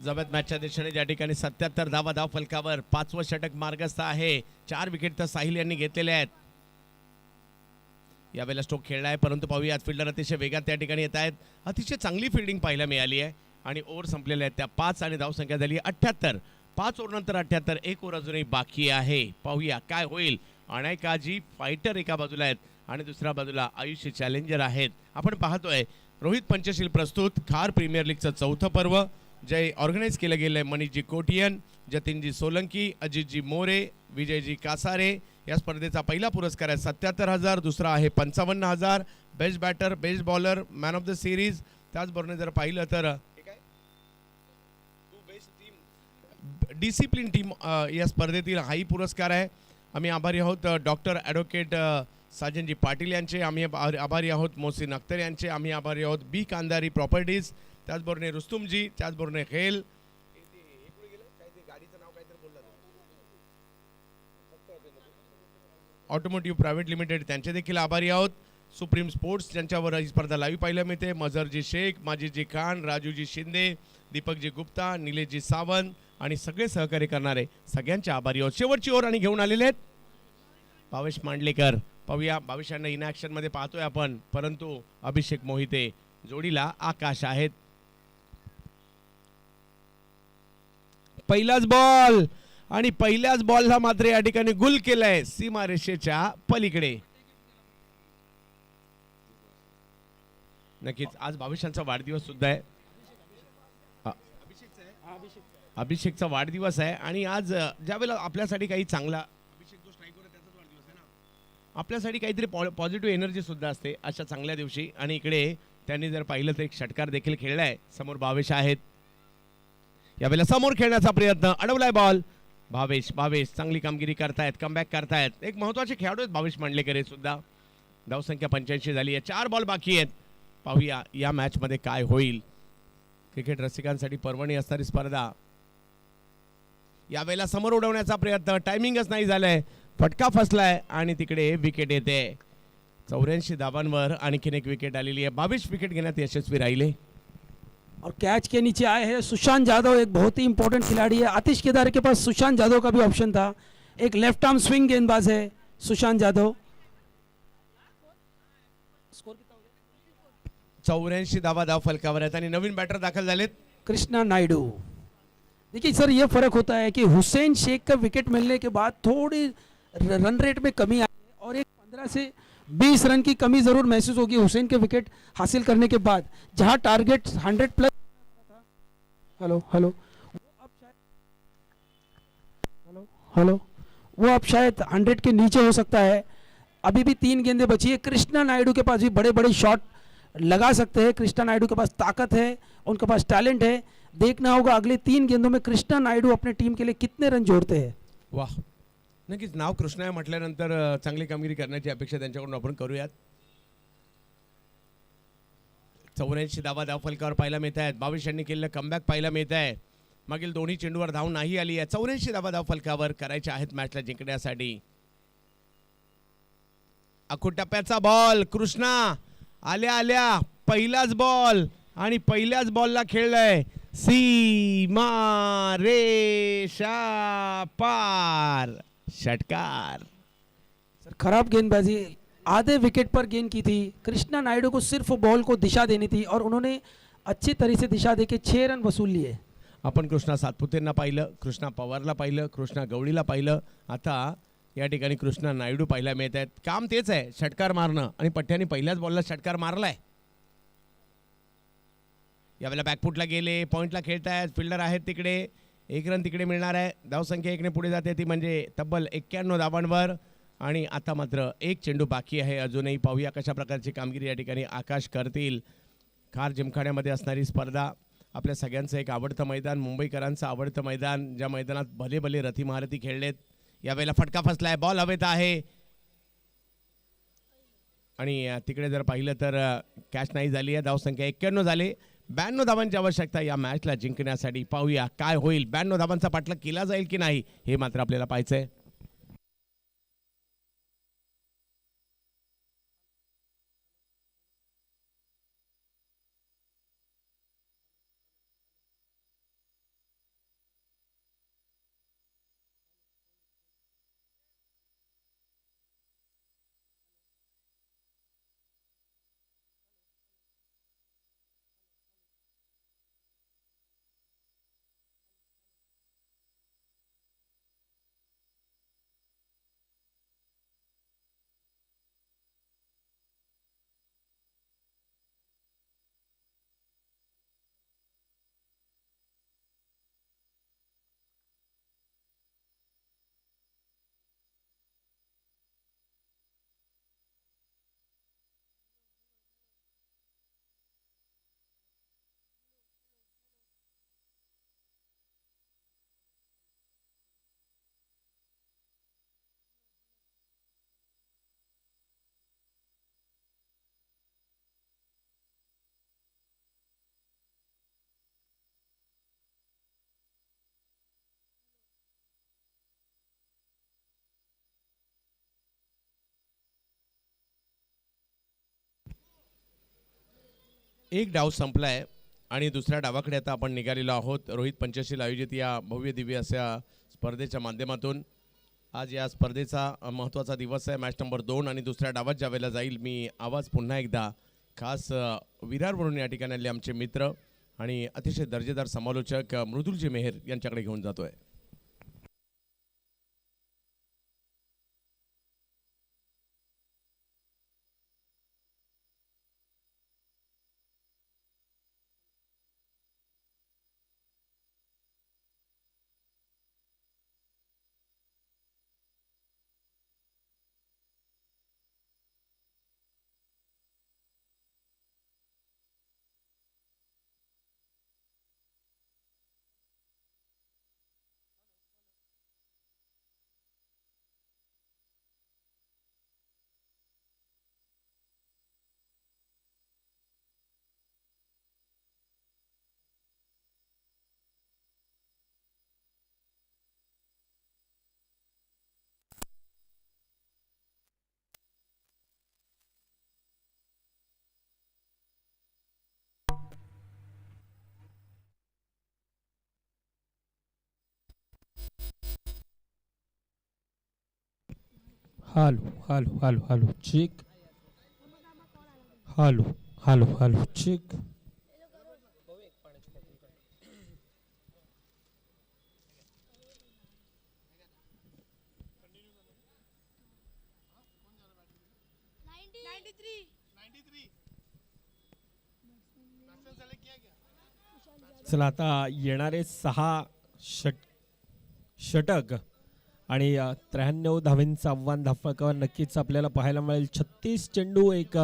जबत मॅचच्या दिशेने ज्या ठिकाणी 77 धावा धाव फलकावर. 5वं षटक मार्गस्थ आहे. 4 विकेट तर साहिल यांनी घेतलेले आहेत. यावेळेला स्ट्रोक खेळला आहे परंतु पाहूया आज फिल्डर अतिशय वेगात त्या ठिकाणी येत आहेत. अतिशय चांगली फिल्डिंग पाहायला मिळाली आहे आणि ओव्हर संपलेल्या आहेत त्या 5 आणि धावसंख्या झाली 78. 5 ओव्हर नंतर 78. 1 ओव्हर अजूनही बाकी आहे. पाहूया काय होईल. अनायकाजी फायटर एका बाजूला आहेत आणि दुसऱ्या बाजूला आयुष्य चॅलेंजर आहेत. आपण पाहतोय रोहित पंचशील प्रस्तुत खार प्रीमियर लीगचं 4थं पर्व जे ऑर्गनाइज केलं गेलं आहे. मनीषजी कोटियन, जतीनजी सोलंकी, अजितजी मोरे, विजयजी कासारे. या स्पर्धेचा पहिला पुरस्कार आहे 77,000. दुसरा आहे 55,000. Best batter, best bowler, man of the series. त्याचबरोबर जर पाहिलं तर डिसिप्लिन टीम या स्पर्धेतील हाही पुरस्कार आहे. आम्ही आभारी आहोत डॉक्टर ॲडव्होकेट साजनजी पाटील यांचे. आम्ही आभारी आहोत मोहसिन अख्तर यांचे. आम्ही आभारी आहोत बी कांदारी प्रॉपर्टीज. त्याचबरोबर रुस्तुमजी, त्याचबरोबर हेल ऑटोमोटिव्ह प्रायव्हेट लिमिटेड त्यांचे देखील आभारी आहोत. सुप्रीम स्पोर्ट्स ज्यांच्यावर ही स्पर्धा लाईव्ह पाहायला मिळते. मझरजी शेख, माजीजी खान, राजूजी शिंदे, दीपकजी गुप्ता, निलेशजी सावंत आणि सगळे सहकार्य करणारे सगळ्यांचे आभारी आहोत. शेवटची ओव्हर आणि घेऊन आलेले आहेत भावेश मांडलेकर. पाहूया भावेश यांना इन ॲक्शन मध्ये पाहतोय आपण, परंतु अभिषेक मोहिते जोडीला आकाश आहेत. पहिलाच बॉल आणि पहिल्याच बॉलला मात्र या ठिकाणी गुल केलंय सीमारेषेच्या पलीकडे. नक्कीच आज भावेशांचा वाढदिवस सुद्धा आहे. अभिषेकचा वाढदिवस आहे आणि आज ज्यावेळेला आपल्यासाठी काही चांगला आपल्यासाठी काहीतरी पॉझिटिव्ह एनर्जी सुद्धा असते अशा चांगल्या दिवशी. आणि इकडे त्यांनी जर पाहिलं तर एक षटकार देखील खेळलाय. समोर भावेश आहेत. यावेळेला समोर खेळण्याचा प्रयत्न, अडवलाय बॉल. भावेश चांगली कामगिरी करतायत, कमबॅक करतायत. एक महत्त्वाचे खेळाडू आहेत भावेश मांडलेकर हे सुद्धा. धावसंख्या 85 झाली आहे. 4 बॉल बाकी आहेत. पाहूया या मॅच मध्ये काय होईल. क्रिकेट रसिकांसाठी पर्वणी असणारी स्पर्धा. यावेळेला समोर उडवण्याचा प्रयत्न, टायमिंगच नाही झालाय, फटका फसलाय आणि तिकडे विकेट येते. 84 धावांवर आणखीन एक विकेट आलेली आहे. 22 विकेट घेण्यात यशस्वी राहिले. और कैच के नीचे आए हैं सुशांत यादव, एक बहुत ही इंपॉर्टेंट खिलाड़ी है. आतिश केदार के पास सुशांत यादव का भी ऑप्शन था. एक लेफ्ट आर्म स्विंग गेंदबाज है सुशांत यादव. 84 धावा फलकावर आहेत आणि नवीन बॅटर दाखल झालेत. कृष्णा नायडू. देखिए सर, ये फर्क होता है कि हुसैन शेख का विकेट मिलने के बाद थोड़ी रन रेट में कमी आई है और एक 15 से 20 रन की कमी ज़रूर महसूस होगी हुसैन के विकेट हासिल करने के बाद. जहां target 100 plus. Hello hello hello वो अब शायद 100 के नीचे हो सकता है. अभी भी 3 गेंदें बची है. कृष्णा नायडू के पास भी बड़े बड़े शॉट लगा सकते हैं. कृष्णा नायडू के पास ताकत है, उनके पास टैलेंट है. देखना होगा अगले 3 गेंदों में कृष्णा नायडू अपने टीम के लिए कितने रन जोड़ते हैं. वाह, नक्कीच नाव कृष्णा म्हटल्यानंतर चांगली कामगिरी करण्याची अपेक्षा त्यांच्याकडून आपण करूयात. 84 धावा फलकावर पाहायला मिळत आहेत. 22 यांनी केलेलं कमबॅक पाहायला मिळत आहे. मागील दोन्ही चेंडूवर धाव नाही आली आहे. 84 धावा फलकावर करायच्या आहेत मॅचला जिंकण्यासाठी. अखुटप्प्याचा बॉल, कृष्णा आल्या आल्या पहिलाच बॉल आणि पहिल्याच बॉलला खेळलाय. सीमा रेषा पार, षटकार. सर खराब गेंदबाजी, आधे विकेट पर गेंद की थी. कृष्णा नायडू को सिर्फ बॉल को दिशा देनी थी और उन्होंने अच्छी तरह से दिशा देके 6 रन वसूल लिए. आपण कृष्णा सातपुतेंना पाहिलं, कृष्णा पवारला पाहिलं, कृष्णा गवळीला पाहिलं. आता या ठिकाणी कृष्णा नायडू पाहायला मिळत आहेत. काम तेच आहे, षटकार मारणं, आणि पठ्ठ्याने पहिल्याच बॉलला षटकार मारलाय. यावेळेला बॅकफुटला गेले, पॉईंटला खेळतायत, फिल्डर आहेत तिकडे. 1 रन तिकडे मिळणार आहे. धावसंख्या 1ने पुढे जाते, ती म्हणजे तब्बल 91 धावांवर. आणि आता मात्र 1 चेंडू बाकी आहे अजूनही. पाहूया कशा प्रकारची कामगिरी या ठिकाणी आकाश करतील. खार जिमखान्यामध्ये असणारी स्पर्धा, आपल्या सगळ्यांचं एक आवडतं मैदान, मुंबईकरांचं आवडतं मैदान, ज्या मैदानात भले भले रथी महारथी खेळलेत. यावेळेला फटका फसलाय, बॉल हवेत आहे आणि तिकडे जर पाहिलं तर कॅच नाही झाली आहे. धावसंख्या 91 झाली. 92 धावांची आवश्यकता या मॅचला जिंकण्यासाठी. पाहूया काय होईल, 92 धावांचा पाठलाग केला जाईल की नाही हे मात्र आपल्याला पाहायचं आहे. एक डाव संपलाय आणि दुसऱ्या डावाकडे आता आपण निघालेलो आहोत. रोहित पंचशील आयोजित या भव्य दिव्य अशा स्पर्धेच्या माध्यमातून आज या स्पर्धेचा महत्त्वाचा दिवस आहे. मॅच नंबर 2 आणि दुसऱ्या डावात ज्या वेळेला जाईल, मी आवाज पुन्हा एकदा खास विरारवरून या ठिकाणी आले आमचे मित्र आणि अतिशय दर्जेदार समालोचक मृदुलजी मेहर यांच्याकडे घेऊन जातोय. Hello hello hello hello check hello hello hello check चला आता येणारे 6 षटक आणि 93 धावांचं आव्हान धावफलकावर नक्कीच आपल्याला पाहायला मिळेल. 36 चेंडू एक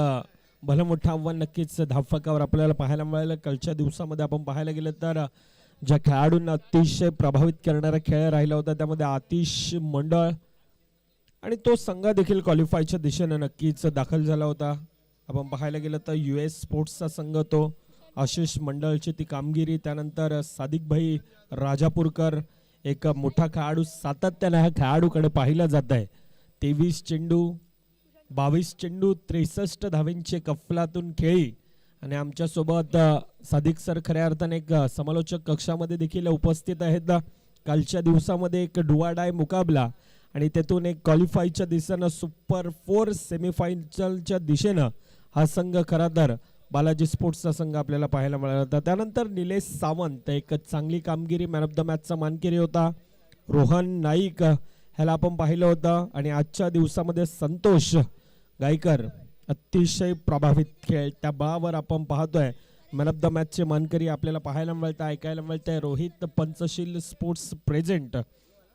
भलं मोठं आव्हान नक्कीच धावफलकावर आपल्याला पाहायला मिळेल. कालच्या दिवसामध्ये आपण पाहायला गेलं तर ज्या खेळाडूंना अतिशय प्रभावित करणारा खेळ राहिला होता त्यामध्ये आतिश मंडळ आणि तो संघ देखील क्वालिफायच्या दिशेने नक्कीच दाखल झाला होता. आपण पाहायला गेलं तर US स्पोर्ट्सचा संघ तो आशिष मंडळची ती कामगिरी, त्यानंतर सादिक भाई राजापूरकर एक मोठा खेळाडू, सातत्याने ह्या खेळाडूकडे पाहिलं जात आहे. 23 चेंडू 22 चेंडू 63 धावांची अफलातून खेळी आणि आमच्यासोबत सादिक सर खऱ्या अर्थाने एक समालोचक कक्षामध्ये देखील उपस्थित आहेत. कालच्या दिवसामध्ये एक डुआडाय मुकाबला आणि त्यातून एक क्वालिफायच्या दिशेनं सुपर 4 सेमीफायनलच्या दिशेनं हा संघ खरा तर बालाजी स्पोर्ट्सचा संघ आपल्याला पाहायला मिळाला होता. त्यानंतर निलेश सावंत एक चांगली कामगिरी, मॅन ऑफ द मॅचचा मानकरी होता. रोहन नाईक ह्याला आपण पाहिलं होतं आणि आजच्या दिवसामध्ये संतोष गायकर अतिशय प्रभावित खेळ, त्या बळावर आपण पाहतोय मॅन ऑफ द मॅचचे मानकरी आपल्याला पाहायला मिळतं, ऐकायला मिळतंय. Rohit Panchsheel sports present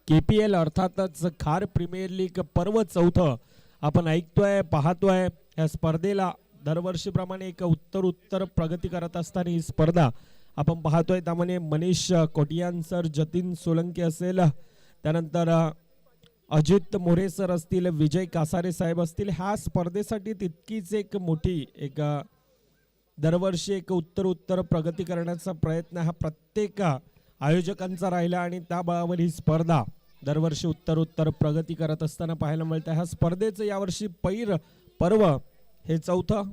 KPL अर्थातच खार प्रीमियर लीग पर्व 4 आपण ऐकतोय पाहतोय. या स्पर्धेला दरवर्षीप्रमाणे एक उत्तर प्रगती करत असताना ही स्पर्धा आपण पाहतोय. त्यामुळे मनीष कोटियान सर, जतीन सोलंकी असेल, त्यानंतर अजित मोरे सर असतील, विजय कासारे साहेब असतील, ह्या स्पर्धेसाठी तितकीच एक मोठी एक दरवर्षी एक उत्तर प्रगती करण्याचा प्रयत्न हा प्रत्येक आयोजकांचा राहिला आणि त्या बळावर ही स्पर्धा दरवर्षी उत्तर प्रगती करत असताना पाहायला मिळते. ह्या स्पर्धेचं यावर्षी पर्व हे 4थं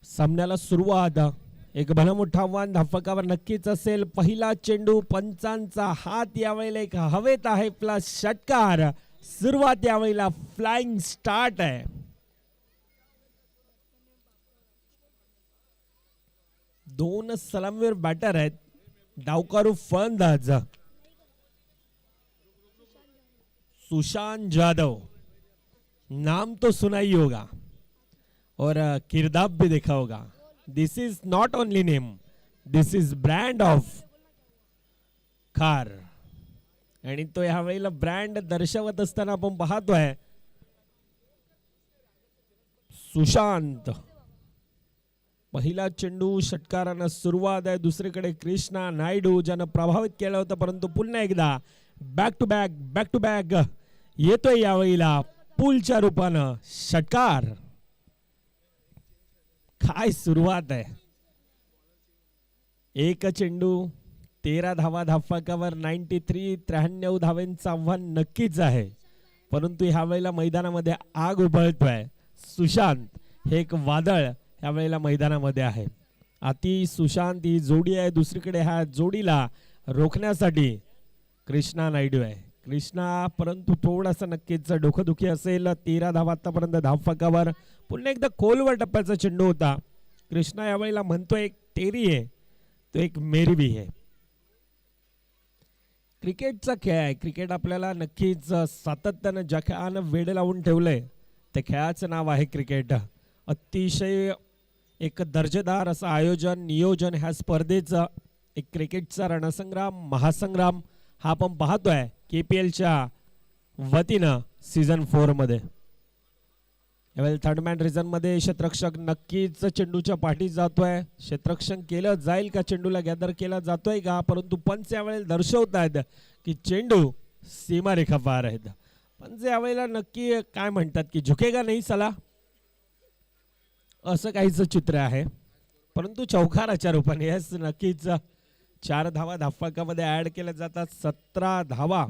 सामन्याला सुरुवात. एक भलं मोठं आव्हान धावफलकावर नक्कीच असेल. पहिला चेंडू, पंचांचा हात यावेळेला एक हवेत आहे, प्लस षटकार. सुरुवात यावेळेला फ्लाइंग स्टार्ट आहे. दोन सलामीवर बॅटर आहेत, डावकारू फलंदाज सुशांत जाधव, नाम तो सुना ही होगा और किरदार भी देखा होगा. This is not only name, this is brand of खार आणि तो ह्या वेळेला ब्रँड दर्शवत असताना आपण पाहतोय. सुशांत, पहिला चेंडू षटकारानं सुरुवात आहे. दुसरीकडे कृष्णा नायडू ज्यानं प्रभावित केलं होतं, परंतु पुन्हा एकदा बॅक टू बॅक येतोय यावेळेला पुलच्या रूपानं षटकार. काय सुरुवात आहे. एक चेंडू 13 धावा धावफलकावर. 93 धावांचं आव्हान नक्कीच आहे, परंतु ह्या वेळेला मैदानामध्ये आग उबळतोय. सुशांत हे एक वादळ ह्या वेळेला मैदानामध्ये आहे. आती सुशांत ही जोडी आहे. दुसरीकडे ह्या जोडीला रोखण्यासाठी कृष्णा नायडू आहे. कृष्णा परंतु थोडासा नक्कीच डोकंदुखी असेल. 13 धावा आतापर्यंत धावफलकावर. पुन्हा एकदा खोलवर टप्प्याचा चेंडू होता. कृष्णा यावेळेला म्हणतोय एक तेरी आहे तो एक मेरी भी आहे. क्रिकेटचा खेळ आहे. क्रिकेट आपल्याला नक्कीच सातत्यानं ज्या खेळानं वेड लावून ठेवलंय त्या खेळाचं नाव आहे क्रिकेट. अतिशय एक दर्जेदार असं आयोजन नियोजन ह्या स्पर्धेचं, एक क्रिकेटचा रणसंग्राम महासंग्राम हा आपण पाहतोय KPLच्या वतीनं सीझन 4 मध्ये. यावेळी थर्ड मॅन रिझन मध्ये क्षेत्ररक्षक नक्कीच चेंडूच्या पाठी जातोय. क्षेत्ररक्षण केलं जाईल का, चेंडूला गॅदर केला जातोय का, परंतु पंच यावेळेला दर्शवत आहेत की चेंडू सीमारेखा पार आहेत. पंच यावेळेला नक्की काय म्हणतात की झुकेगा नाही साला, असं काहीच चित्र आहे. परंतु चौकाराच्या रूपाने यस नक्कीच 4 धावा धावफलकामध्ये ऍड केल्या जातात. 17 धावा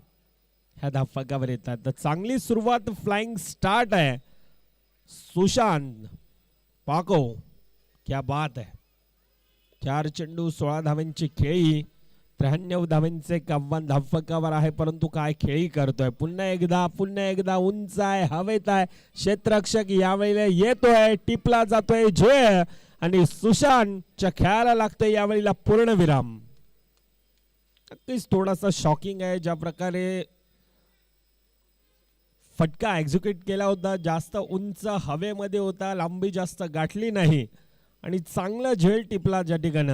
ह्या धावफलकावर येतात. तर चांगली सुरुवात, फ्लाइंग स्टार्ट आहे. सुशांत पाको क्या बात है. 4 चेंडू 16 धावांची खेळी. 93 धावांचे एक आव्हान धावफलकावर आहे, परंतु काय खेळी करतोय. पुन्हा एकदा उंच आहे, हवेत आहे. क्षेत्ररक्षक यावेळेला येतोय, टिपला जातोय जय आणि सुशांतच्या खेळाला लागतोय यावेळेला पूर्णविराम. नक्कीच थोडासा शॉकिंग आहे ज्या प्रकारे फटका एक्झिक्यूट केला होता. जास्त उंच हवेमध्ये होता, लांबी जास्त गाठली नाही आणि चांगला झेल टिपला ज्या ठिकाणी.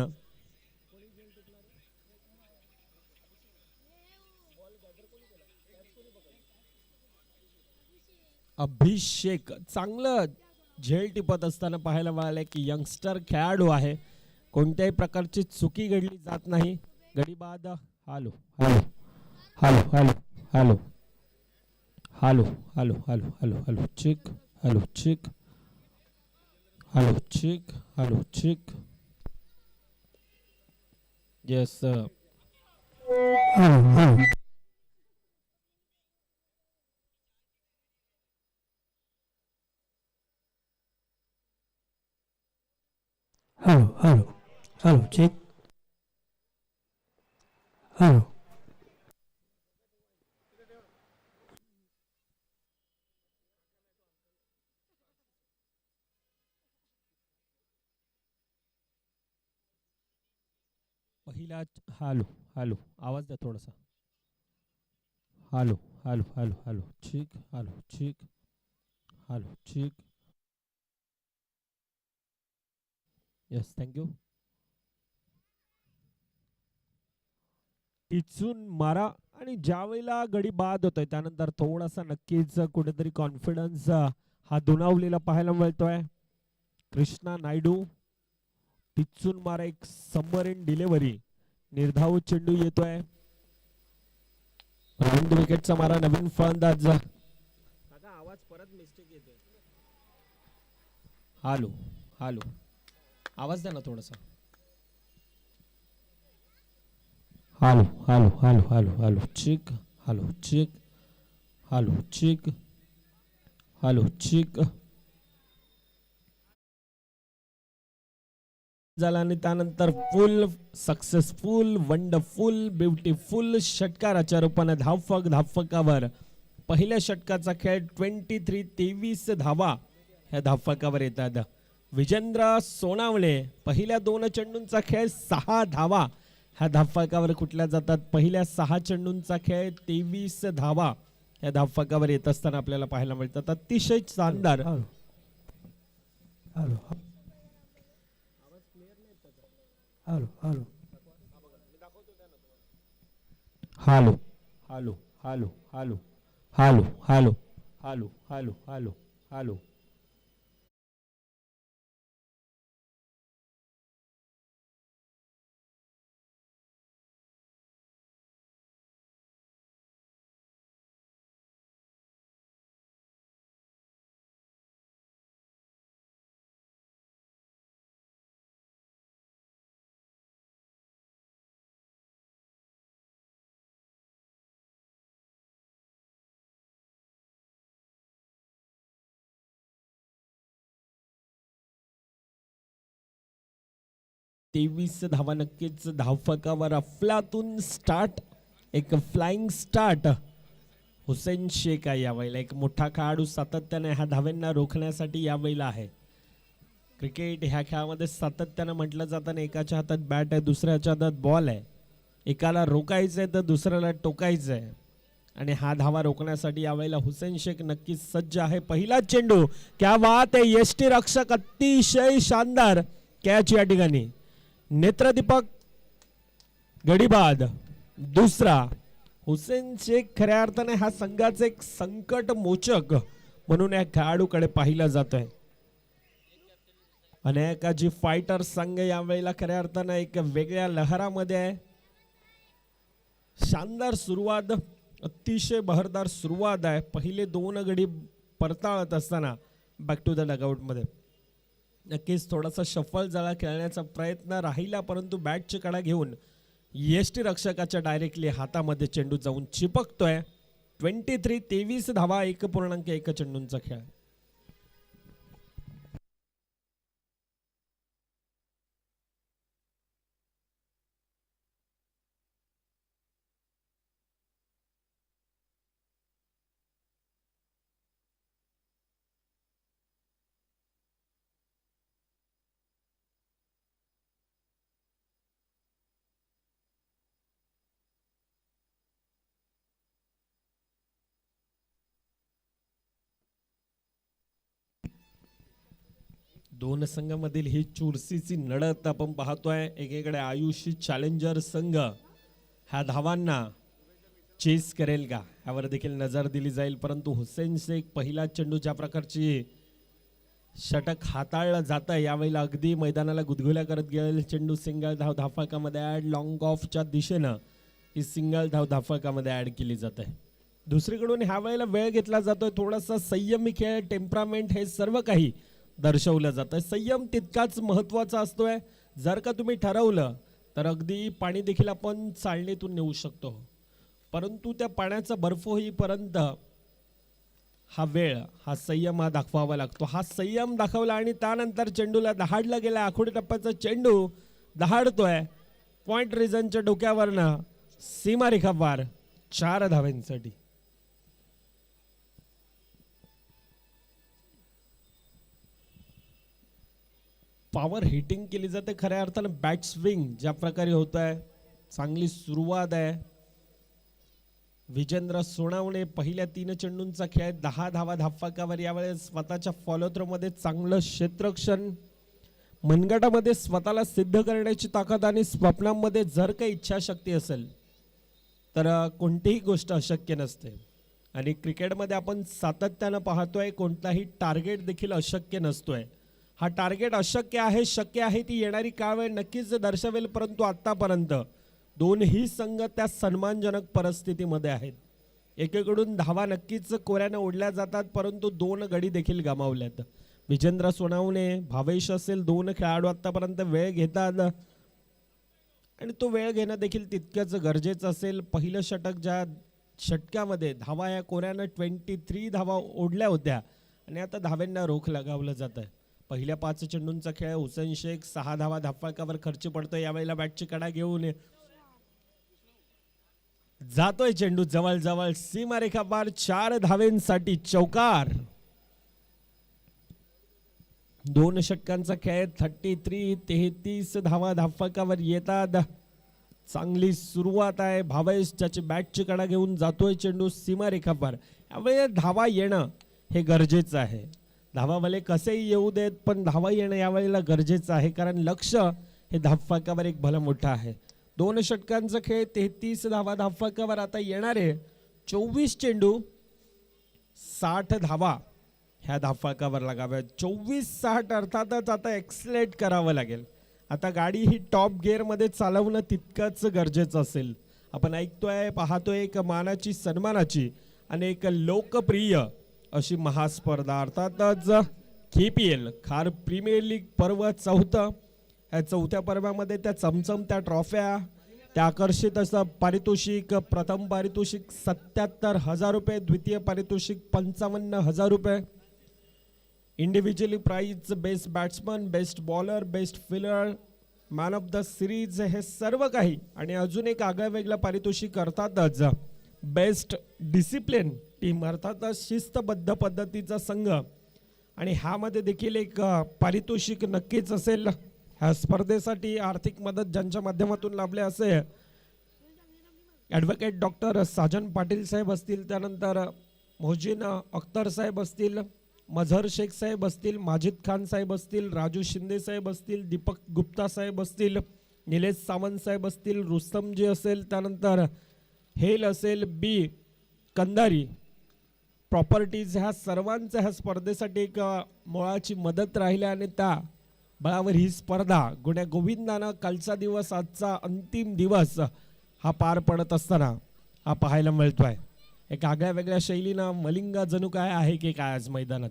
अभिषेक चांगलं झेल टिपत असताना पाहायला मिळाले की यंगस्टर खेळाडू आहे, कोणत्याही प्रकारची चुकी घडली जात नाही. गडी बाद. Hello hello hello hello hello hello hello hello hello hello check hello check hello check hello check. Yes hello hello hello check hello. पहिला हॅलो हॅलो आवाज द्या थोडासा. Hello hello hello hello check hello check hello check. Yes thank you. टिचून मारा आणि ज्या वेळेला गडी बाद होतोय त्यानंतर थोडासा नक्कीच कुठेतरी कॉन्फिडन्स हा दुणावलेला पाहायला मिळतोय. कृष्णा नायडू टिचून मारा, एक सबमरीन डिलिव्हरी, निर्धाव चेंडू येतोय. राऊंड विकेटचा मारा, नवीन फलंदाज. आवाज परत मिस्टेक येतोय. हॅलो हॅलो आवाज द्या ना थोडासा. Hello hello hello hello hello check hello check hello check hello check झाला आणि त्यानंतर फुल सक्सेसफुल वंडरफुल ब्युटिफुल षटकाराच्या रूपाने धावफलकावर पहिल्या षटकाचा खेळ 23 धावा ह्या धावफलकावर येतात. विजेंद्र सोनावणे पहिल्या 2 चेंडूंचा खेळ 6 धावा ह्या धावफलकावर कुठल्या जातात. पहिल्या 6 चेंडूंचा खेळ 23 धावा ह्या धावफलकावर येत असताना आपल्याला पाहायला मिळतात. अतिशय शानदार. Hello hello hello hello hello hello hello hello hello hello hello hello hello hello. तेवीस धावा नक्कीच धावफलकावर. अफलातून स्टार्ट, एक फ्लाइंग स्टार्ट. हुसेन शेख आहे यावेळेला एक मोठा खेळाडू, सातत्याने ह्या धाव्यांना रोखण्यासाठी यावेळेला आहे. क्रिकेट ह्या खेळामध्ये सातत्यानं म्हटलं जातं ना, एकाच्या हातात बॅट आहे दुसऱ्याच्या हातात बॉल आहे, एकाला रोखायचं आहे तर दुसऱ्याला टोकायचं आहे आणि हा धावा रोखण्यासाठी यावेळेला हुसेन शेख नक्कीच सज्ज आहे. पहिला चेंडू, क्या बात आहे, यष्टी रक्षक अतिशय शानदार कॅच या ठिकाणी. नेत्रदीपक गडीबाद. दुसरा हुसेन शेख खऱ्या अर्थाने हा संघाचे एक संकट मोचक म्हणून या खेळाडूकडे पाहिलं जातोय. अनेकाची फायटर संघ यावेळेला खऱ्या अर्थानं एक वेगळ्या लहरामध्ये आहे. शानदार सुरुवात, अतिशय बहरदार सुरुवात आहे. पहिले 2 गडी परताळत असताना बॅक टू द डगआउट मध्ये नक्कीच थोडासा शफल जळा खेळण्याचा प्रयत्न राहिला, परंतु बॅटची कडा घेऊन यष्टी रक्षकाच्या डायरेक्टली हातामध्ये चेंडू जाऊन चिपकतोय. 23 धावा, 1.1 चेंडूंचा खेळ. दोन संघामधील ही चुरशीची लढत आपण पाहतोय. एकीकडे आयुषी चॅलेंजर संघ ह्या धावांना चेस करेल का यावर देखील नजर दिली जाईल. परंतु हुसेन शेख पहिला चेंडू ज्या प्रकारची षटक हाताळलं जातं यावेळेला अगदी मैदानाला गुदगुल्या करत गेलेले चेंडू सिंगल धाव धाफळकामध्ये ॲड लॉंग ऑफच्या दिशेनं ही सिंगल धाव धाफळकामध्ये ॲड केली जाते. दुसरीकडून ह्या वेळेला वेळ घेतला जातोय. थोडासा संयमी खेळ टेम्परामेंट हे सर्व काही दर्शवलं जातं. संयम तितकाच महत्त्वाचा असतोय. जर का तुम्ही ठरवलं तर अगदी पाणी देखील आपण चाळणीतून नेऊ शकतो. परंतु त्या पाण्याचा बर्फ होईपर्यंत हा वेळ हा संयम हा दाखवावा लागतो. हा संयम दाखवला आणि त्यानंतर चेंडूला दहाडला गेला. आखोडी टप्प्याचा चेंडू दहाडतोय. पॉइंट रिझनच्या डोक्यावरनं सीमारेखा पार 4 धावांसाठी. पॉवर हिटिंग केली जाते खऱ्या अर्थानं. बॅट स्विंग ज्या प्रकारे होत आहे चांगली सुरुवात आहे. विजेंद्र सोनावणे पहिल्या 3 चेंडूंचा खेळ 10 धावा धाफकावर. यावेळेस स्वतःच्या फॉलो थ्रो मध्ये चांगलं क्षेत्ररक्षण. मनगटामध्ये स्वतःला सिद्ध करण्याची ताकद आणि स्वप्नांमध्ये जर काही इच्छाशक्ती असेल तर कोणतीही गोष्ट अशक्य नसते. आणि क्रिकेटमध्ये आपण सातत्यानं पाहतोय कोणताही टार्गेट देखील अशक्य नसतोय. हा टार्गेट अशक्य आहे शक्य आहे ती येणारी काळ वेळ नक्कीच दर्शवेल. परंतु आतापर्यंत दोन्ही संघ त्या सन्मानजनक परिस्थितीमध्ये आहेत. एकीकडून धावा नक्कीच कोऱ्यानं ओढल्या जातात परंतु 2 गडी देखील गमावल्यात. विजेंद्र सोनावणे भावेश असेल 2 खेळाडू आतापर्यंत वेळ घेतात आणि तो वेळ घेणं देखील तितकंच गरजेचं असेल. पहिलं षटक ज्या षटकामध्ये धावा या कोऱ्यानं 23 धावा ओढल्या होत्या आणि आता धाव्यांना रोख लगावलं जात आहे. पहिल्या 5 चेंडूंचा खेळ हुसेन शेख 6 धावा धाफळकावर खर्च पडतो. यावेळेला बॅटची कडा घेऊन जातोय चेंडू जवळ जवळ सीमारेखा पार 4 धावेंसाठी चौकार. 2 षटकांचा खेळ 33 धावा धाफळकावर येतात. चांगली सुरुवात आहे. भावेश ज्याची बॅटची कडा घेऊन जातोय चेंडू सीमारेखा पार. यावेळी धावा येणं हे गरजेचं आहे. धावावाले कसेही येऊ देत पण धावा येणं यावेळेला गरजेचं आहे कारण लक्ष हे धाफळकावर एक भलं मोठं आहे. 2 षटकांचा खेळ 33 धावा धाफळकावर. आता येणारे 24 चेंडू 60 धावा ह्या धाफळकावर लागाव्या. 24-60 अर्थातच आता एक्सलेट करावं लागेल. आता गाडी ही टॉप गिअरमध्ये चालवणं तितकंच गरजेचं असेल. आपण ऐकतोय पाहतोय एक मानाची सन्मानाची आणि एक लोकप्रिय अशी महास्पर्धा अर्थातच KPL खार प्रीमियर लीग पर्व 4. या 4थ्या पर्वामध्ये त्या चमचमत्या ट्रॉफ्या त्या आकर्षित असं पारितोषिक. प्रथम पारितोषिक 77,000 रुपये. द्वितीय पारितोषिक 55,000 रुपये. Individually prize best batsman best bowler best fielder man of the series हे सर्व काही आणि अजून एक आगळं वेगळं पारितोषिक अर्थातच बेस्ट डिसिप्लिन टीम अर्थातच शिस्तबद्ध पद्धतीचा संघ. आणि ह्यामध्ये देखील एक पारितोषिक नक्कीच असेल. ह्या स्पर्धेसाठी आर्थिक मदत ज्यांच्या माध्यमातून लाभले असे ॲडव्होकेट डॉक्टर साजन पाटील साहेब असतील, त्यानंतर मोहजिन अख्तर साहेब असतील, मझहर शेख साहेब असतील, माजिद खान साहेब असतील, राजू शिंदे साहेब असतील, दीपक गुप्ता साहेब असतील, निलेश सावंत साहेब असतील, रुस्तमजी असेल, त्यानंतर हेल असेल, बी कंदारी प्रॉपर्टीज ह्या सर्वांच्या ह्या स्पर्धेसाठी एक मुळाची मदत राहिली आणि त्या बळावर ही स्पर्धा गुण्या गोविंदानं कालचा दिवस आजचा अंतिम दिवस हा पार पडत असताना हा पाहायला मिळतोय. एक आगळ्या वेगळ्या शैलीनं मलिंगा जणू काय आहे की काय आज मैदानात.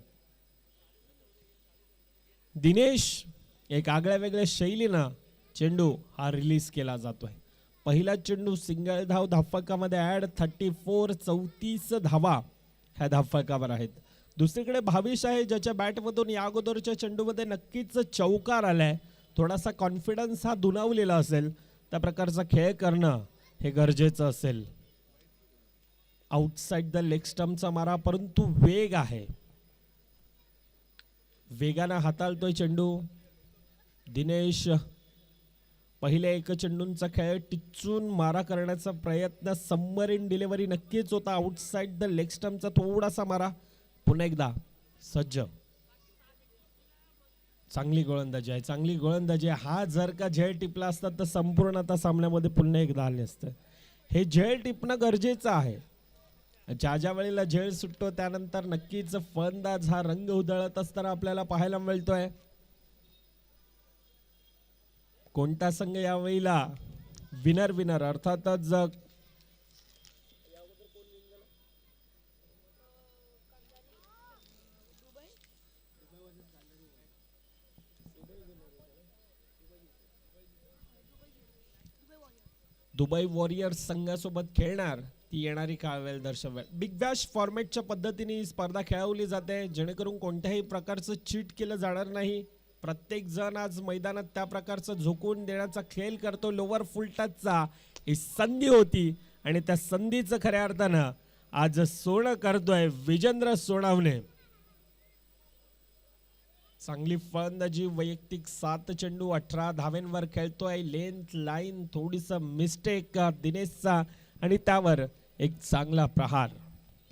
दिनेश एक आगळ्या वेगळ्या शैलीनं चेंडू हा रिलीज केला जातोय. पहिला चेंडू सिंगल धाव धाफळकामध्ये ॲड 34 धावा ह्या धाफळकावर आहेत. दुसरीकडे भावेश आहे ज्याच्या बॅटमधून या अगोदरच्या चेंडूमध्ये नक्कीच चौकार आलाय. थोडासा कॉन्फिडन्स हा दुणावलेला असेल त्या प्रकारचा खेळ करणं हे गरजेचं असेल. आउटसाइड द लेग स्टंपचा मारा परंतु वेग आहे. वेगानं हाताळतोय चेंडू दिनेश. पहिल्या 1 चेंडूंचा खेळ टिचून मारा करण्याचा प्रयत्न. सबमरीन डिलिव्हरी नक्कीच होता. आउटसाइड द लेग स्टंपचा थोडासा मारा. पुन्हा एकदा सज्ज चांगली गोलंदाजी आहे, चांगली गोलंदाजी आहे. हा जर का झेल टिपला असता तर संपूर्ण आता सामन्यामध्ये पुन्हा एकदा आले असतं. हे झेल टिपणं गरजेचं आहे. ज्या वेळेला झेल सुटतो त्यानंतर नक्कीच फलंदाज हा रंग उधळत असताना आपल्याला पाहायला मिळतोय. कोणता संघ यावेळेला विनर अर्थातच दुबई वॉरियर्स संघासोबत खेळणार ती येणारी काळवेळ दर्शवेल. बिग बॅश फॉर्मॅटच्या पद्धतीने ही स्पर्धा खेळवली जाते, जेणेकरून कोणत्याही प्रकारचं चीट केलं जाणार नाही. प्रत्येक जण आज मैदानात त्या प्रकारचं झोकून देण्याचा खेळ करतो. लोवर फुल टचचा ही संधी होती आणि त्या संधीचं खऱ्या अर्थानं आज सोनं करतोय विजेंद्र सोनावणे. चांगली फलंदाजी, वैयक्तिक 7 चेंडू 18 धावेंवर खेळतोय. लेंथ लाईन थोडीस मिस्टेक दिनेशचा आणि त्यावर एक चांगला प्रहार.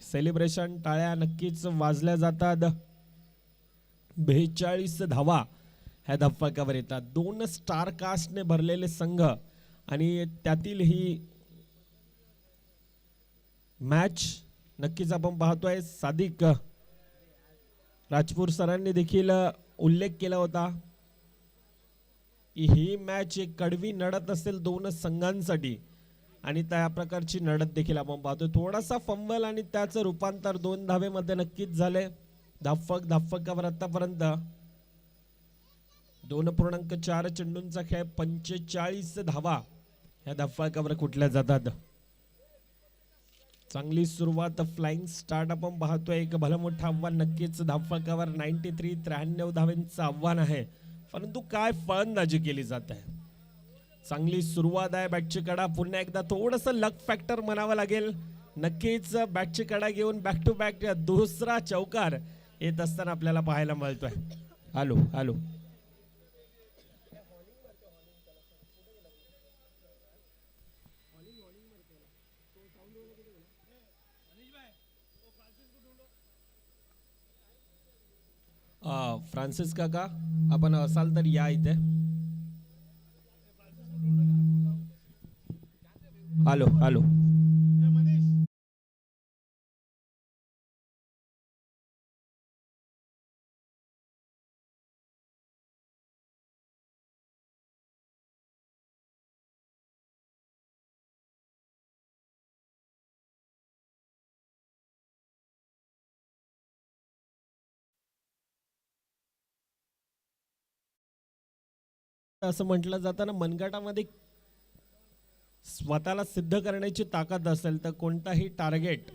सेलिब्रेशन टाळ्या नक्कीच वाजल्या जातात. 42 धावा ह्या धप्पाकावर येतात. 2 स्टार कास्टने भरलेले संघ आणि त्यातील ही मॅच नक्कीच आपण पाहतोय. सादिक राजपूर सरांनी देखील उल्लेख केला होता की ही मॅच एक कडवी लढत असेल 2 संघांसाठी आणि त्या प्रकारची लढत देखील आपण पाहतोय. थोडासा फंबल आणि त्याचं रूपांतर 2 धावेमध्ये नक्कीच झाले. धाफकावर आतापर्यंत 2.4 चेंडूंचा खेळ 45 धावा ह्या धाफकावर कुठल्या जातात. चांगली सुरुवात, फ्लाइंग स्टार्ट आपण पाहतोय. एक भलं मोठं आव्हान नक्कीच धाफकावर 93 धावांचं आव्हान आहे, परंतु काय फलंदाजी केली जात आहे. चांगली सुरुवात आहे. बॅटची कडा पुन्हा एकदा थोडंसं लक फॅक्टर म्हणावं लागेल. नक्कीच बॅटची कडा घेऊन बॅक टू बॅक दुसरा चौकार येत असताना आपल्याला पाहायला मिळतोय. हॅलो फ्रान्सिस काका, आपण असाल तर या इथे. हॅलो असं म्हटलं जातं ना, मनगटामध्ये स्वतःला सिद्ध करण्याची ताकद असेल तर कोणताही टार्गेट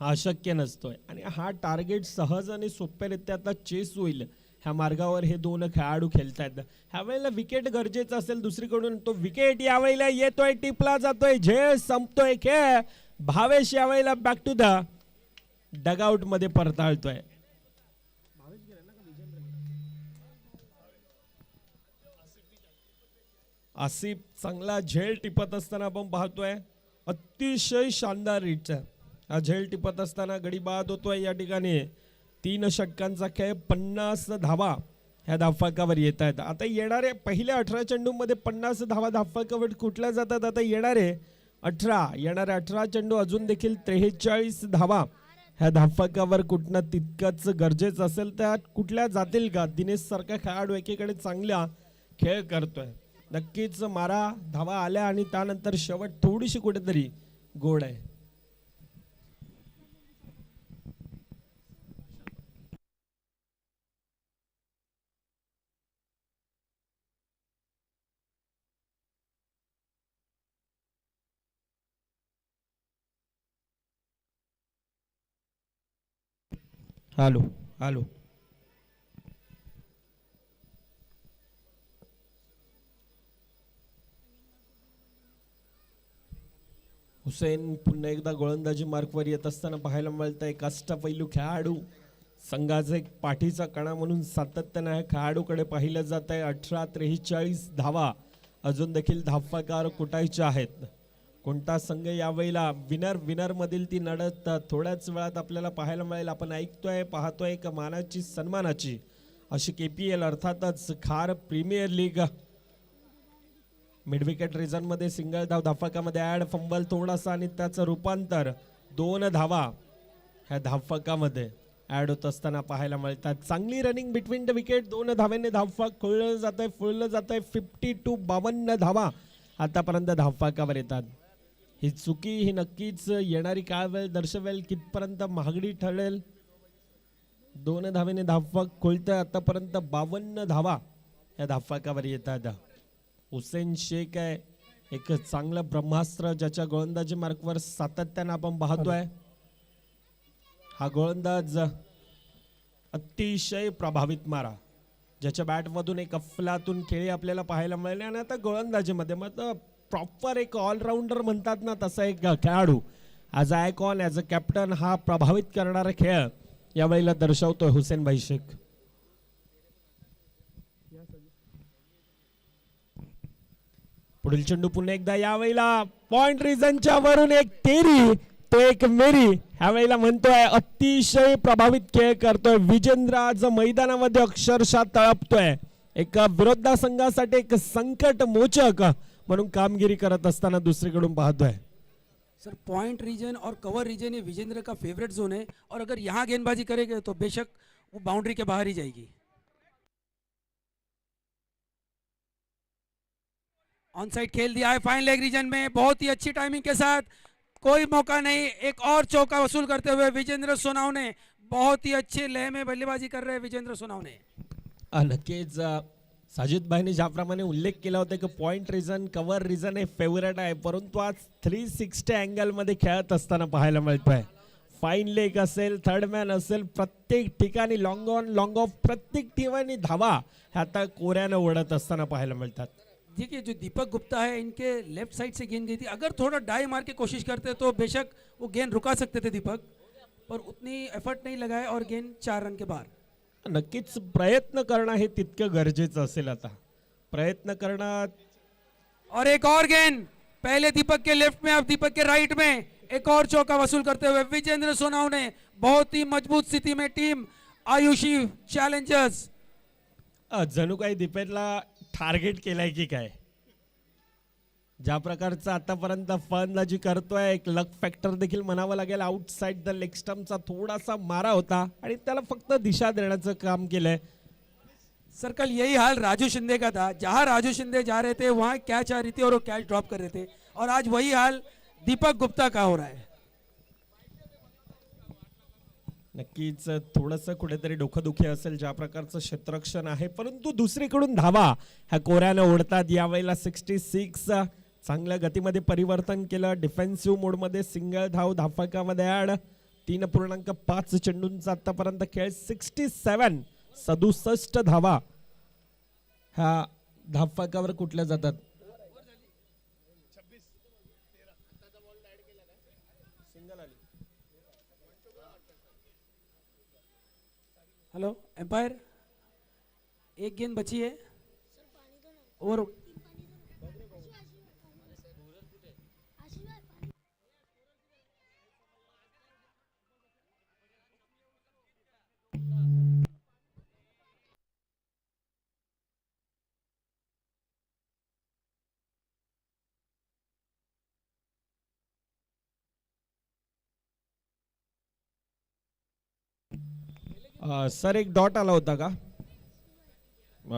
हा अशक्य नसतोय. आणि हा टार्गेट सहज आणि सोप्यारित्या आता चेस होईल ह्या मार्गावर हे 2 खेळाडू खेळतायत. ह्या वेळेला विकेट गरजेचं असेल. दुसरीकडून तो विकेट यावेळेला येतोय, टिपला जातोय, झेल संपतोय खेळ. भावेश यावेळेला बॅक टू द डगआउट मध्ये परताळतोय. आसिफ चांगला झेल टिपत असताना आपण पाहतोय. अतिशय शानदार रीतचा हा झेल टिपत असताना गडी बाद होतोय. या ठिकाणी 3 षटकांचा खेळ 50 धावा ह्या धाफकावर येत आहेत. आता येणारे पहिल्या 18 चेंडूमध्ये 50 धावा धाफकावर कुठल्या जातात. आता येणारे 18 चेंडू अजून देखील 43 धावा ह्या धाफकावर कुठनं तितकंच गरजेचं असेल त्या कुठल्या जातील का. दिनेश सारखा खेळाडू एकीकडे चांगला खेळ करतोय. नक्कीच मारा धावा आल्या आणि त्यानंतर शेवट थोडीशी कुठेतरी गोड आहे. हॅलो हुसेन पुन्हा एकदा गोलंदाजी मार्कवर येत असताना पाहायला मिळतंय. कष्टपैलू खेळाडू, संघाचा एक पाठीचा कणा म्हणून सातत्याने खेळाडूकडे पाहिलं जात आहे. 43 धावा अजून देखील धाफकावर कुटायच्या आहेत. कोणता संघ यावेळेला विनर मधील ती लढत थोड्याच वेळात आपल्याला पाहायला मिळेल. आपण ऐकतोय, पाहतोय एक मानाची सन्मानाची अशी KPL अर्थातच Khar premier league mid wicket region मध्ये सिंगल धाव धावफलकामध्ये ऍड फंबल थोडासा आणि त्याचं रूपांतर 2 धावा ह्या धावफलकामध्ये ऍड होत असताना पाहायला मिळतात. चांगली रनिंग बिटवीन द विकेट, 2 धावेने धावफलक खुळलं जात आहे, फुललं जात आहे. 52 धावा आतापर्यंत धावफलकावर येतात. ही चुकी ही नक्कीच येणारी काळ वेळ दर्शवेल कितपर्यंत महागडी ठरेल. 2 धावेने धावफलक खुलतं. आतापर्यंत 52 धावा या धावफलकावर येतात. हुसेन शेख आहे एक चांगलं ब्रह्मास्त्र ज्याच्या गोलंदाजी मार्कवर सातत्यानं आपण पाहतोय. हा गोलंदाज अतिशय प्रभावित मारा ज्याच्या बॅटमधून एक अफलातून खेळी आपल्याला पाहायला मिळाली आणि आता गोलंदाजीमध्ये मग प्रॉपर एक ऑलराऊंडर म्हणतात ना तसा एक खेळाडू as a icon as a captain हा प्रभावित करणारा खेळ यावेळेला दर्शवतोय हुसेन भाई शेख. पुढील चेंडू पुन्हा एकदा यावेळेला पॉइंट रिजनच्या वरून एक तेरी तो एक मेरी ह्यावेळेला म्हणतोय. अतिशय प्रभावित खेळ करतोय विजेंद्र आज मैदानामध्ये अक्षरशः तळपतोय. एक विरोधा संघासाठी एक संकट मोचक म्हणून कामगिरी करत असताना दुसरीकडून पाहतोय. सर पॉइंट रीजन और कवर रीजन ये विजेंद्र का फेवरेट जोन है और अगर यहाँ गेंदबाजी करेंगे तो बेशक वो बाउंड्री के बाहर ही जाएगी. ऑन साइड खेल दिया है फाइन लेग रीजन में, बहुत ही अच्छी टाइमिंग के साथ, कोई मौका नहीं. एक और चौका वसूल करते हुए विजेंद्र सोनावणे बहुत ही अच्छे लय में बल्लेबाजी कर रहे हैं विजेंद्र सोनावणे. नक्कीच साजिद भाईने ज्याप्रमाणे उल्लेख केला होता की पॉइंट रिजन कव्हर रिजन हे फेवरेट आहे परंतु आज 360 अँगल मध्ये खेळत असताना पाहायला मिळतोय. फाईन लेग असेल थर्ड मॅन असेल प्रत्येक ठिकाणी लॉंग ऑन लॉंग ऑफ प्रत्येक ठिकाणी धावा ह्या आता कोऱ्यानं ओढत असताना पाहायला मिळतात. देखिए जो दीपक गुप्ता है इनके लेफ्ट साइड से गेंद गई थी, अगर थोड़ा डाई मार के कोशिश करते तो बेशक वो गेंद रुका सकते थे दीपक, पर उतनी एफर्ट नहीं लगाए और गेंद 4 रन के बाहर. नक्कीच प्रयत्न करणं हे तितकं गरजेचं असेल. आता प्रयत्न करणं और एक और गेंद पहले दीपक के लेफ्ट में अब दीपक के राइट में एक और चौका वसूल करते हुए विजेंद्र सोनावणे. बहुत ही मजबूत स्थिति में टीम आयुषी चैलेंजर्स. जणू काही दीपेशला टार्गेट केलाय की काय. ज्या प्रकारचा आतापर्यंत फलंदाजी करतोय एक लक फॅक्टर देखील म्हणावं लागेल. आउटसाइड द लेग स्टंपचा थोडासा मारा होता आणि त्याला फक्त दिशा देण्याचं काम केलंय. सर कल यही हाल राजू शिंदे का था, जहां राजू शिंदे जा रहे थे वहां कैच आ रही थी और वो कैच ड्रॉप कर रहे थे, और आज वही हाल दीपक गुप्ता का हो रहा है. नक्कीच थोडंसं कुठेतरी डोकंदुखी असेल ज्या प्रकारचं क्षेत्ररक्षण आहे परंतु दुसरीकडून धावा ह्या कोऱ्यानं ओढतात. यावेळेला 66 चांगल्या गतीमध्ये परिवर्तन केलं. डिफेन्सिव्ह मोडमध्ये सिंगल धाव धावफलकामध्ये ऍड. 3.5 चेंडूंचा आतापर्यंत खेळ. 67 धावा ह्या धावफलकावर कुठल्या जातात. हेलो एम्पायर, एक गेंद बची है और सर एक डॉट आला होता का.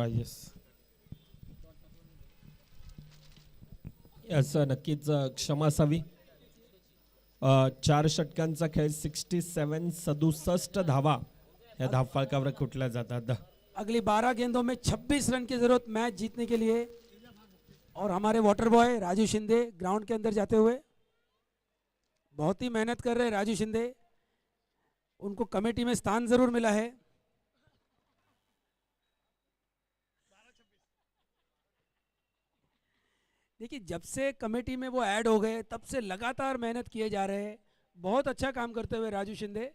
येस असं नक्कीच क्षमा असावी. 4 षटकांचा खेळ. 67 धावा या धावफलकावर कुठल्या जातात. अगली 12 गेंदों में 26 रन की जरूरत मैच जीतने के लिए, और हमारे water boy Raju Shinde ground के अंदर जाते हुए बहुत ही मेहनत कर रहे हैं. राजू शिंदे, उनको कमेटी में स्थान जरूर मिला है. देखिए जब से कमेटी में वो ऐड हो गए तब से लगातार मेहनत किए जा रहे हैं. बहुत अच्छा काम करते हुए राजू शिंदे.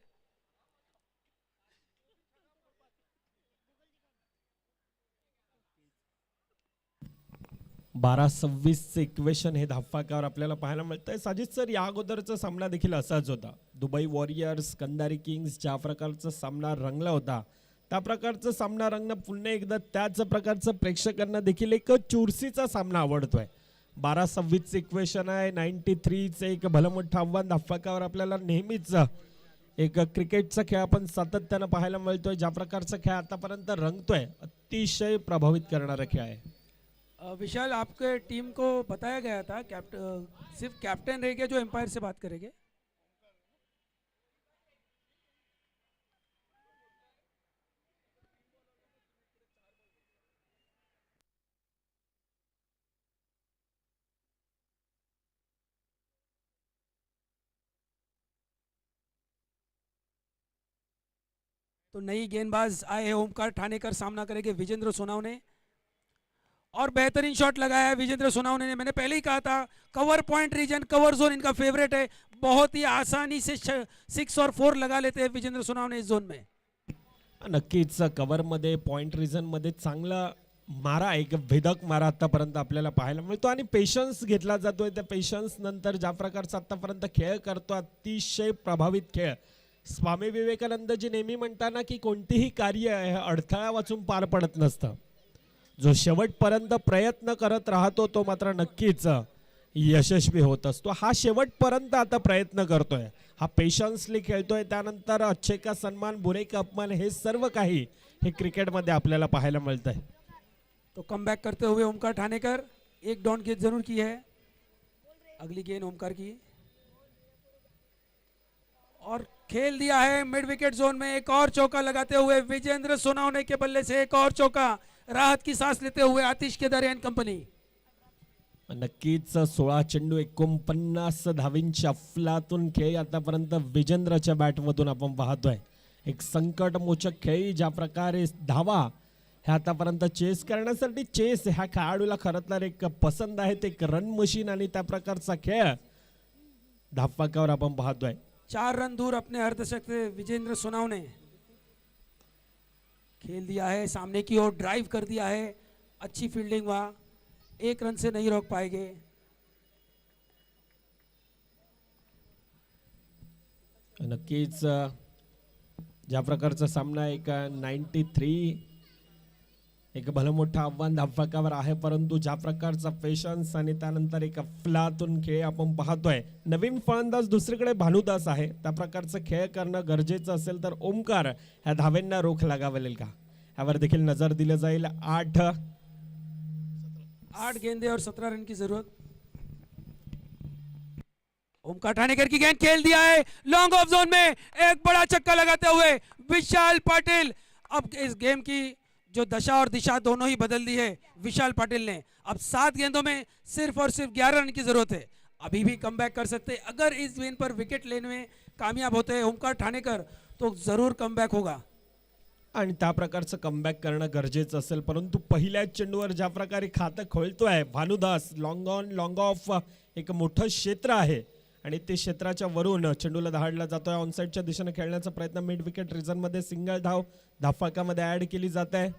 बारा 26 इक्वेशन हे धावफलकावर आपल्याला पाहायला मिळतंय. साजिद सर या अगोदरचा सामना देखील असाच होता. दुबई वॉरियर्स कंधारी किंग्स ज्या प्रकारचा सामना रंगला होता त्या प्रकारचा सामना रंगणं पुन्हा एकदा त्याच प्रकारचं प्रेक्षकांना देखील एक चुरशीचा सामना आवडतोय. 12-26 इक्वेशन आहे. 93चं एक भलं मोठं आव्हान धाफकावर आपल्याला नेहमीच एक क्रिकेटचा खेळ आपण सातत्यानं पाहायला मिळतोय. ज्या प्रकारचा खेळ आतापर्यंत रंगतोय अतिशय प्रभावित करणारा खेळ आहे. विशाल, आपके टीम को बताया गया था सिर्फ कैप्टन रहेंगे जो एम्पायर से बात करेंगे. तो नई गेंदबाज आए हैं ओमकार ठानेकर, सामना करेंगे विजेंद्र सोनावने. और बेहतरीन शॉट लगाया है विजेंद्र सोनावने ने. मैंने पहले ही कहा था cover point region, cover zone इनका फेवरेट है. बहुत ही आसानी से 6 और 4 लगा लेते हैं विजेंद्र सोनावने इस जोन में. नक्कीच कव्हर मध्ये पॉइंट रिजन मध्ये चांगला मारा, एक भेदक मारा आतापर्यंत आपल्याला पाहायला मिळतो आणि पेशन्स घेतला जातोय. त्या पेशन्स नंतर ज्या प्रकारचा आतापर्यंत खेळ करतो अतिशय प्रभावित खेळ. स्वामी विवेकानंदजी नेहमी म्हणताना की कोणतेही कार्य हे अडथळा वाचून पार पडत नसतं. जो शेवटपर्यंत प्रयत्न करत राहतो तो मात्र नक्कीच यशस्वी होत असतो. हा शेवटपर्यंत आता प्रयत्न करतोय, हा पेशन्सली खेळतोय. त्यानंतर अच्छे का सन्मान बुरे का अपमान हे सर्व काही हे क्रिकेटमध्ये आपल्याला पाहायला मिळतंय. तो कमबैक करते हुए ओमकार ठानेकर एक डाउन गेंद जरूर की है. अगली गेंद ओमकार की और खेल दिया है मिड विकेट जोन में. एक और चौका लगाते हुए विजेंद्र सोनावने के बल्ले से एक और चौका. राहत की सांस लेते हुए आतिश केदार एंड कंपनी. नक्कीच 16 चेंडू 49 धावींच्या अफलातून खेळ आतापर्यंत विजेंद्रच्या बॅटमधून आपण पाहतोय. एक संकटमोचक खेळी ज्या प्रकारे धावा ह्या आतापर्यंत चेस करण्यासाठी चेस ह्या खेळाडूला खरं तर एक पसंत आहे. ते एक रन मशीन आणि त्या प्रकारचा खेळ धाफकावर आपण पाहतोय. 4 रन दूर अपने अर्धशतक से विजेंद्र सोनावने. खेल दिया है सामने की ओर, ड्राइव कर दिया है. अच्छी फील्डिंग हुआ, 1 रन से नहीं रोक पाएंगे. नक्कीच ज्या प्रकारचा सामना एक 93 एक भलं मोठं आव्हान धाफकावर आहे. परंतु ज्या प्रकारचा पेशन्स आणि त्यानंतर एक अफलातून खेळ आपण पाहतोय. नवीन फलंदाज दुसरीकडे भानुदास आहे. त्या प्रकारचं खेळ करणं गरजेचं असेल तर ओमकार ह्या धावेंना रोख लागावेल का यावर देखील नजर दिलं जाईल. 8 गेंदे और 17 रन की जरूरत. ओमकार ठानेकर की गेंद खेल दिया है लॉन्ग ऑफ जोन में. एक बड़ा छक्का लगाते हुए विशाल पाटिल. अब इस गेम की जो दशा और दिशा दोनों ही बदल दी है विशाल पाटिल ने. अब 7 गेंदों में सिर्फ और सिर्फ 11 रन की जरूरत है. अभी भी कमबैक कर सकते. अगर इस गेंद पर विकेट लेने में कामयाब होते हैं ओमकार ठानेकर तो जरूर कमबैक होगा. आणि त्या प्रकारचं कमबॅक करणं गरजेचं असेल. परंतु पहिल्या चेंडूवर ज्या प्रकारे खातं खोलतोय Bhanudas, long on long off एक मोठं क्षेत्र आहे आणि ते क्षेत्राच्या वरून चेंडूला धाडला जातोय. ऑनसाइडच्या दिशेने खेळण्याचा प्रयत्न. मिड विकेट रिजन मध्ये सिंगल धाव धाफकामध्ये ऍड केली जाते आहे.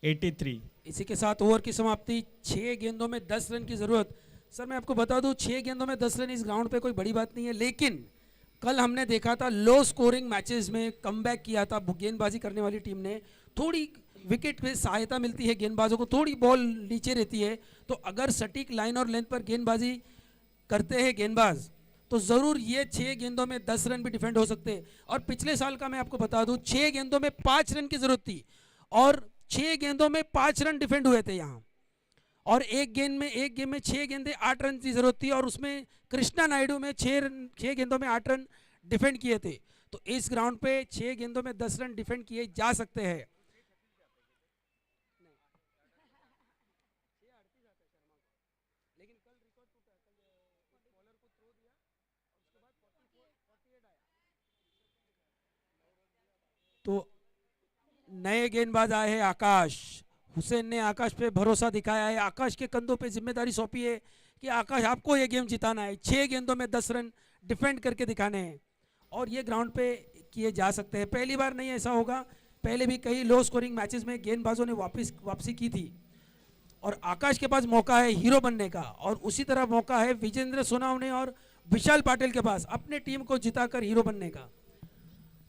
83. इसी के साथ ओवर की समाप्ति. 6 गेंदों में 10 रन की जरूरत. सर मैं आपको बता दूं 6 गेंदों में 10 रन इस ग्राउंड पे कोई बड़ी बात नहीं है. लेकिन कल हमने देखा था लो स्कोरिंग मैचेस में कमबैक किया था गेंदबाजी करने वाली टीम ने. थोड़ी विकेट पे सहायता मिलती है गेंदबाजों को, थोड़ी बॉल नीचे रहती है. तो अगर सटीक लाइन और लेंथ पर गेंदबाजी करते हैं गेंदबाज तो ज़रूर ये 6 गेंदों में 10 रन भी डिफेंड हो सकते हैं. और पिछले साल का मैं आपको बता दूं 6 गेंदों में 5 रन की जरूरत थी और 6 गेंदों में 5 रन डिफेंड हुए थे यहाँ. और एक गेम में 6 गेंदे 8 रन की जरूरत थी और उसमें कृष्णा नायडू में 6 गेंदों में 8 रन डिफेंड किए थे. तो इस ग्राउंड पे 6 गेंदों में 10 रन डिफेंड किए जा सकते हैं. तो नए गेंदबाज आए हैं आकाश. हुसैन ने आकाश पे भरोसा दिखाया है. आकाश के कंधों पे जिम्मेदारी सौंपी है कि आकाश आपको ये गेम जिताना है. 6 गेंदों में 10 रन डिफेंड करके दिखाने हैं और ये ग्राउंड पे किए जा सकते हैं. पहली बार नहीं ऐसा होगा, पहले भी कई लो स्कोरिंग मैचेस में गेंदबाजों ने वापसी की थी. और आकाश के पास मौका है हीरो बनने का और उसी तरह मौका है विजेंद्र सोनावने और विशाल पाटिल के पास अपने टीम को जिताकर हीरो बनने का.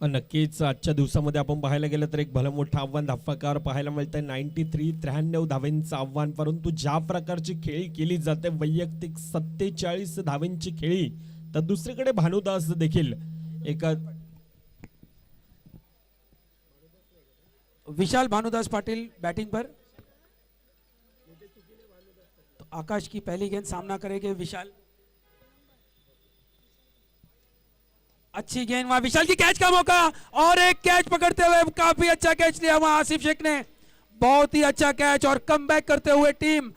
नक्कीच आजच्या दिवसामध्ये आपण पाहायला गेलं तर एक भलं मोठं आव्हान धाफाकार पाहायला मिळतंय. 93 धावांचं आव्हान, परंतु ज्या प्रकारची खेळी केली जाते वैयक्तिक 47 धावांची खेळी, तर दुसरीकडे भानुदास देखील एक विशाल भानुदास पाटिल बैटिंग पर। तो आकाश की पहली गेंद सामना करेंगे विशाल। अच्छी गेंद वहां विशाल की कैच का मौका और एक कैच पकड़ते हुए काफी अच्छा कैच लिया वहां आसिफ शेख ने, बहुत ही अच्छा कैच और कमबैक करते हुए टीम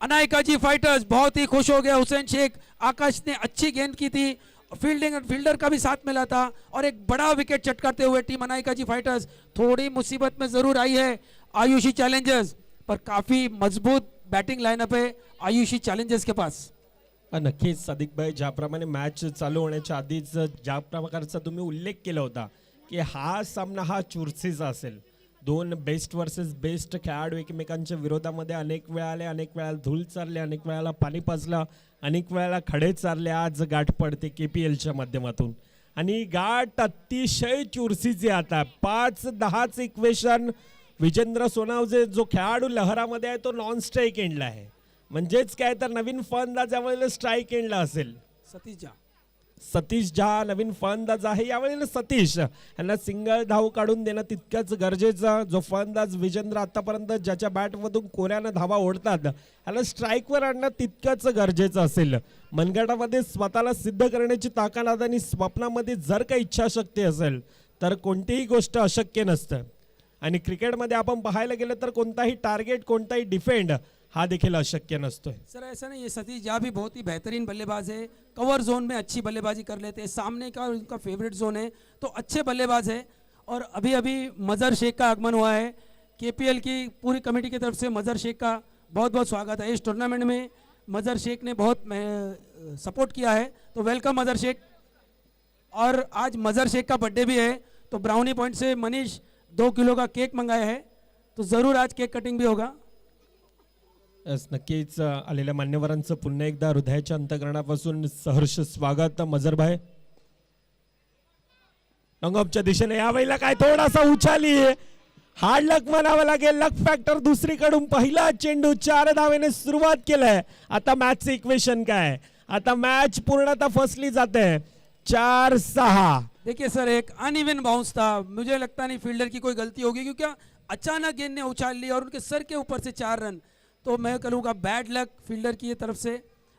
अनायका जी फाइटर्स बहुत ही खुश हो गया। हुसैन शेख, आकाश ने अच्छी गेंद की थी, फील्डर का भी साथ मिला था और एक बड़ा विकेट चटकाते हुए टीम अनायका जी फाइटर्स थोड़ी मुसीबत में जरूर आई है आयुषी चैलेंजर्स, पर काफी मजबूत बैटिंग लाइनअप है आयुषी चैलेंजर्स के पास। नक्कीच सादिक भाई, ज्याप्रमाणे मॅच चालू होण्याच्या आधीच ज्या प्रकारचा तुम्ही उल्लेख केला होता की हा सामना हा चुरशीचा असेल, दोन बेस्ट वर्सेस बेस्ट खेळाडू एकमेकांच्या विरोधामध्ये अनेक वेळा आले, अनेक वेळा धूळ चालले, अनेक वेळाला पाणी पाजलं, अनेक वेळाला खडे चालले. आज गाठ पडते KPLच्या माध्यमातून आणि गाठ अतिशय चुरशीची. आता 5-10 इक्वेशन. विजेंद्र सोनावजे जो खेळाडू लहरामध्ये आहे तो नॉन स्ट्राईक एंडला आहे, म्हणजेच काय तर नवीन फलंदाज यावेळेला स्ट्राईक एंडला असेल. सतीश झा नवीन फलंदाज आहे यावेळेला. सतीश यांना सिंगल धाव काढून देणं तितकंच गरजेचं. जो फलंदाज विजेंद्र आतापर्यंत ज्याच्या बॅटमधून कोऱ्यानं धावा ओढतात याला स्ट्राईकवर आणणं तितकंच गरजेचं असेल. मनगटामध्ये स्वतःला सिद्ध करण्याची ताकद आणि स्वप्नामध्ये जर काही इच्छाशक्ती असेल तर कोणतीही गोष्ट अशक्य नसतं. आणि क्रिकेटमध्ये आपण पाहायला गेलं तर कोणताही टार्गेट, कोणताही डिफेंड हा देखील अशक्य नसतोय. सर ऐसा नहीं, ये सतीश झा भी बहुत ही बेहतरीन बल्लेबाज है, कवर जोन में अच्छी बल्लेबाजी कर लेते हैं, सामने का उनका फेवरेट जोन है, तो अच्छे बल्लेबाज है. और अभी अभी मजहर शेख का आगमन हुआ है. KPL की पूरी कमेटी की तरफ से मजहर शेख का बहुत बहुत स्वागत है. इस टूर्नामेंट में मजहर शेख ने बहुत सपोर्ट किया है, तो वेलकम मजहर शेख. और आज मजहर शेख का बर्थडे भी है, तो ब्राउनी पॉइंट से मनीष 2 किलो का केक मंगाया है, तो ज़रूर आज केक कटिंग भी होगा. नक्कीच आलेल्या मान्यवरांचं पुन्हा एकदा हृदयाच्या अंतःकरणापासून सहर्ष स्वागत. मजरभाई रंगॉपच्या दिशेने यावेळेला काय थोडासा उछाली, हार्ड लक म्हणावं लागेल. लक फॅक्टर दुसरीकडून पहिला चेंडू 4 धावेने सुरुवात केलाय. आता मॅचचं इक्वेशन काय, आता मॅच पूर्णतः फसली जाते. 4-6. देखिए सर, एक अनइवन बाउंस था, मुझे लगता नहीं फील्डर की कोई गलती होगी क्योंकि अचानक गेंद ने उछाल ली और उनके सर के ऊपर से 4 रन, तो मैं कहूँगा बैड लक फील्डर की तरफ से.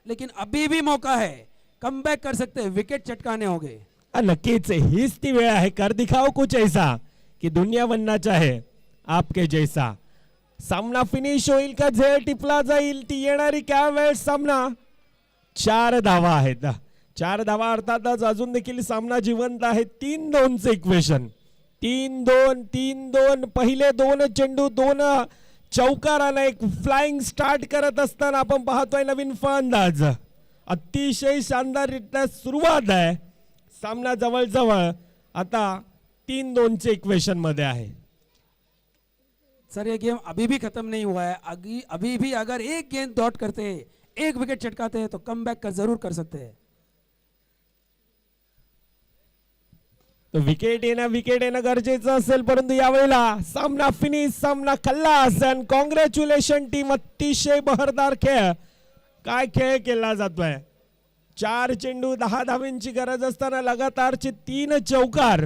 लेकिन अभी भी मौका है, कमबैक कर सकते हैं, विकेट चटकाने होंगे. नक्कीच हीच ती वेळ आहे. कर दिखाओ कुछ ऐसा की दुनिया बनना चाहे आपके जैसा. सामना फिनिश होईल का, झेल टिपला जाईल, ती येणारी काय वेळ. सामना 4 धावा आहेत. 4 धावा अर्थातच अजून देखील सामना जिवंत आहे. 3-2चं इक्वेशन. 3-2, 3-2. पहिले 2 चेंडू 2 चौकाराने एक फ्लाइंग स्टार्ट करत असताना आपण पाहतोय नवीन फलंदाज. अतिशय शानदाररित्या सुरुवात आहे. सामना जवळ आता 3-2चे इक्वेशन मध्ये आहे. सर ये गेम अभी भी खत्म नहीं हुआ है. अभी भी अगर एक गेंद डॉट करते हैं, एक विकेट चटकाते हैं, तो कमबैक जरूर कर सकते हैं. तो विकेट येणं गरजेचं असेल, परंतु यावेळेला सामना फिनिश, सामना खल्लास. आणि कॉंग्रॅच्युलेशन टीम, अतिशय बहरदार खेळ. काय खेळ केला जातोय. 4 चेंडू 10 धावांची गरज असताना लगातारचे 3 चौकार.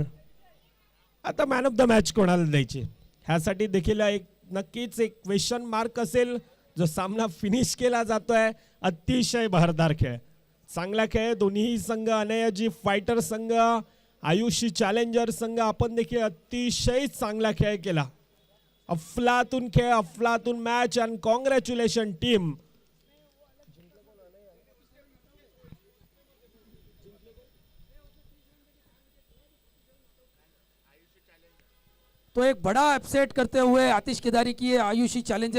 आता मॅन ऑफ द मॅच कोणाला द्यायची ह्यासाठी देखील एक नक्कीच एक क्वेश्चन मार्क असेल. जो सामना फिनिश केला जातोय, अतिशय बहरदार खेळ, चांगला खेळ. दोन्ही संघ, अनायाजी फायटर संघ, आयुषी चॅलेंजर संघ, आपण देखील अतिशय चांगला खेळ केला. अफलातून खेळ, अफलातून मॅच. आणि कॉंग्रॅच्युलेशन टीम. तो एक बड़ा अपसेट करते हुए आतिश केदारी की आयुषी चैलेंजर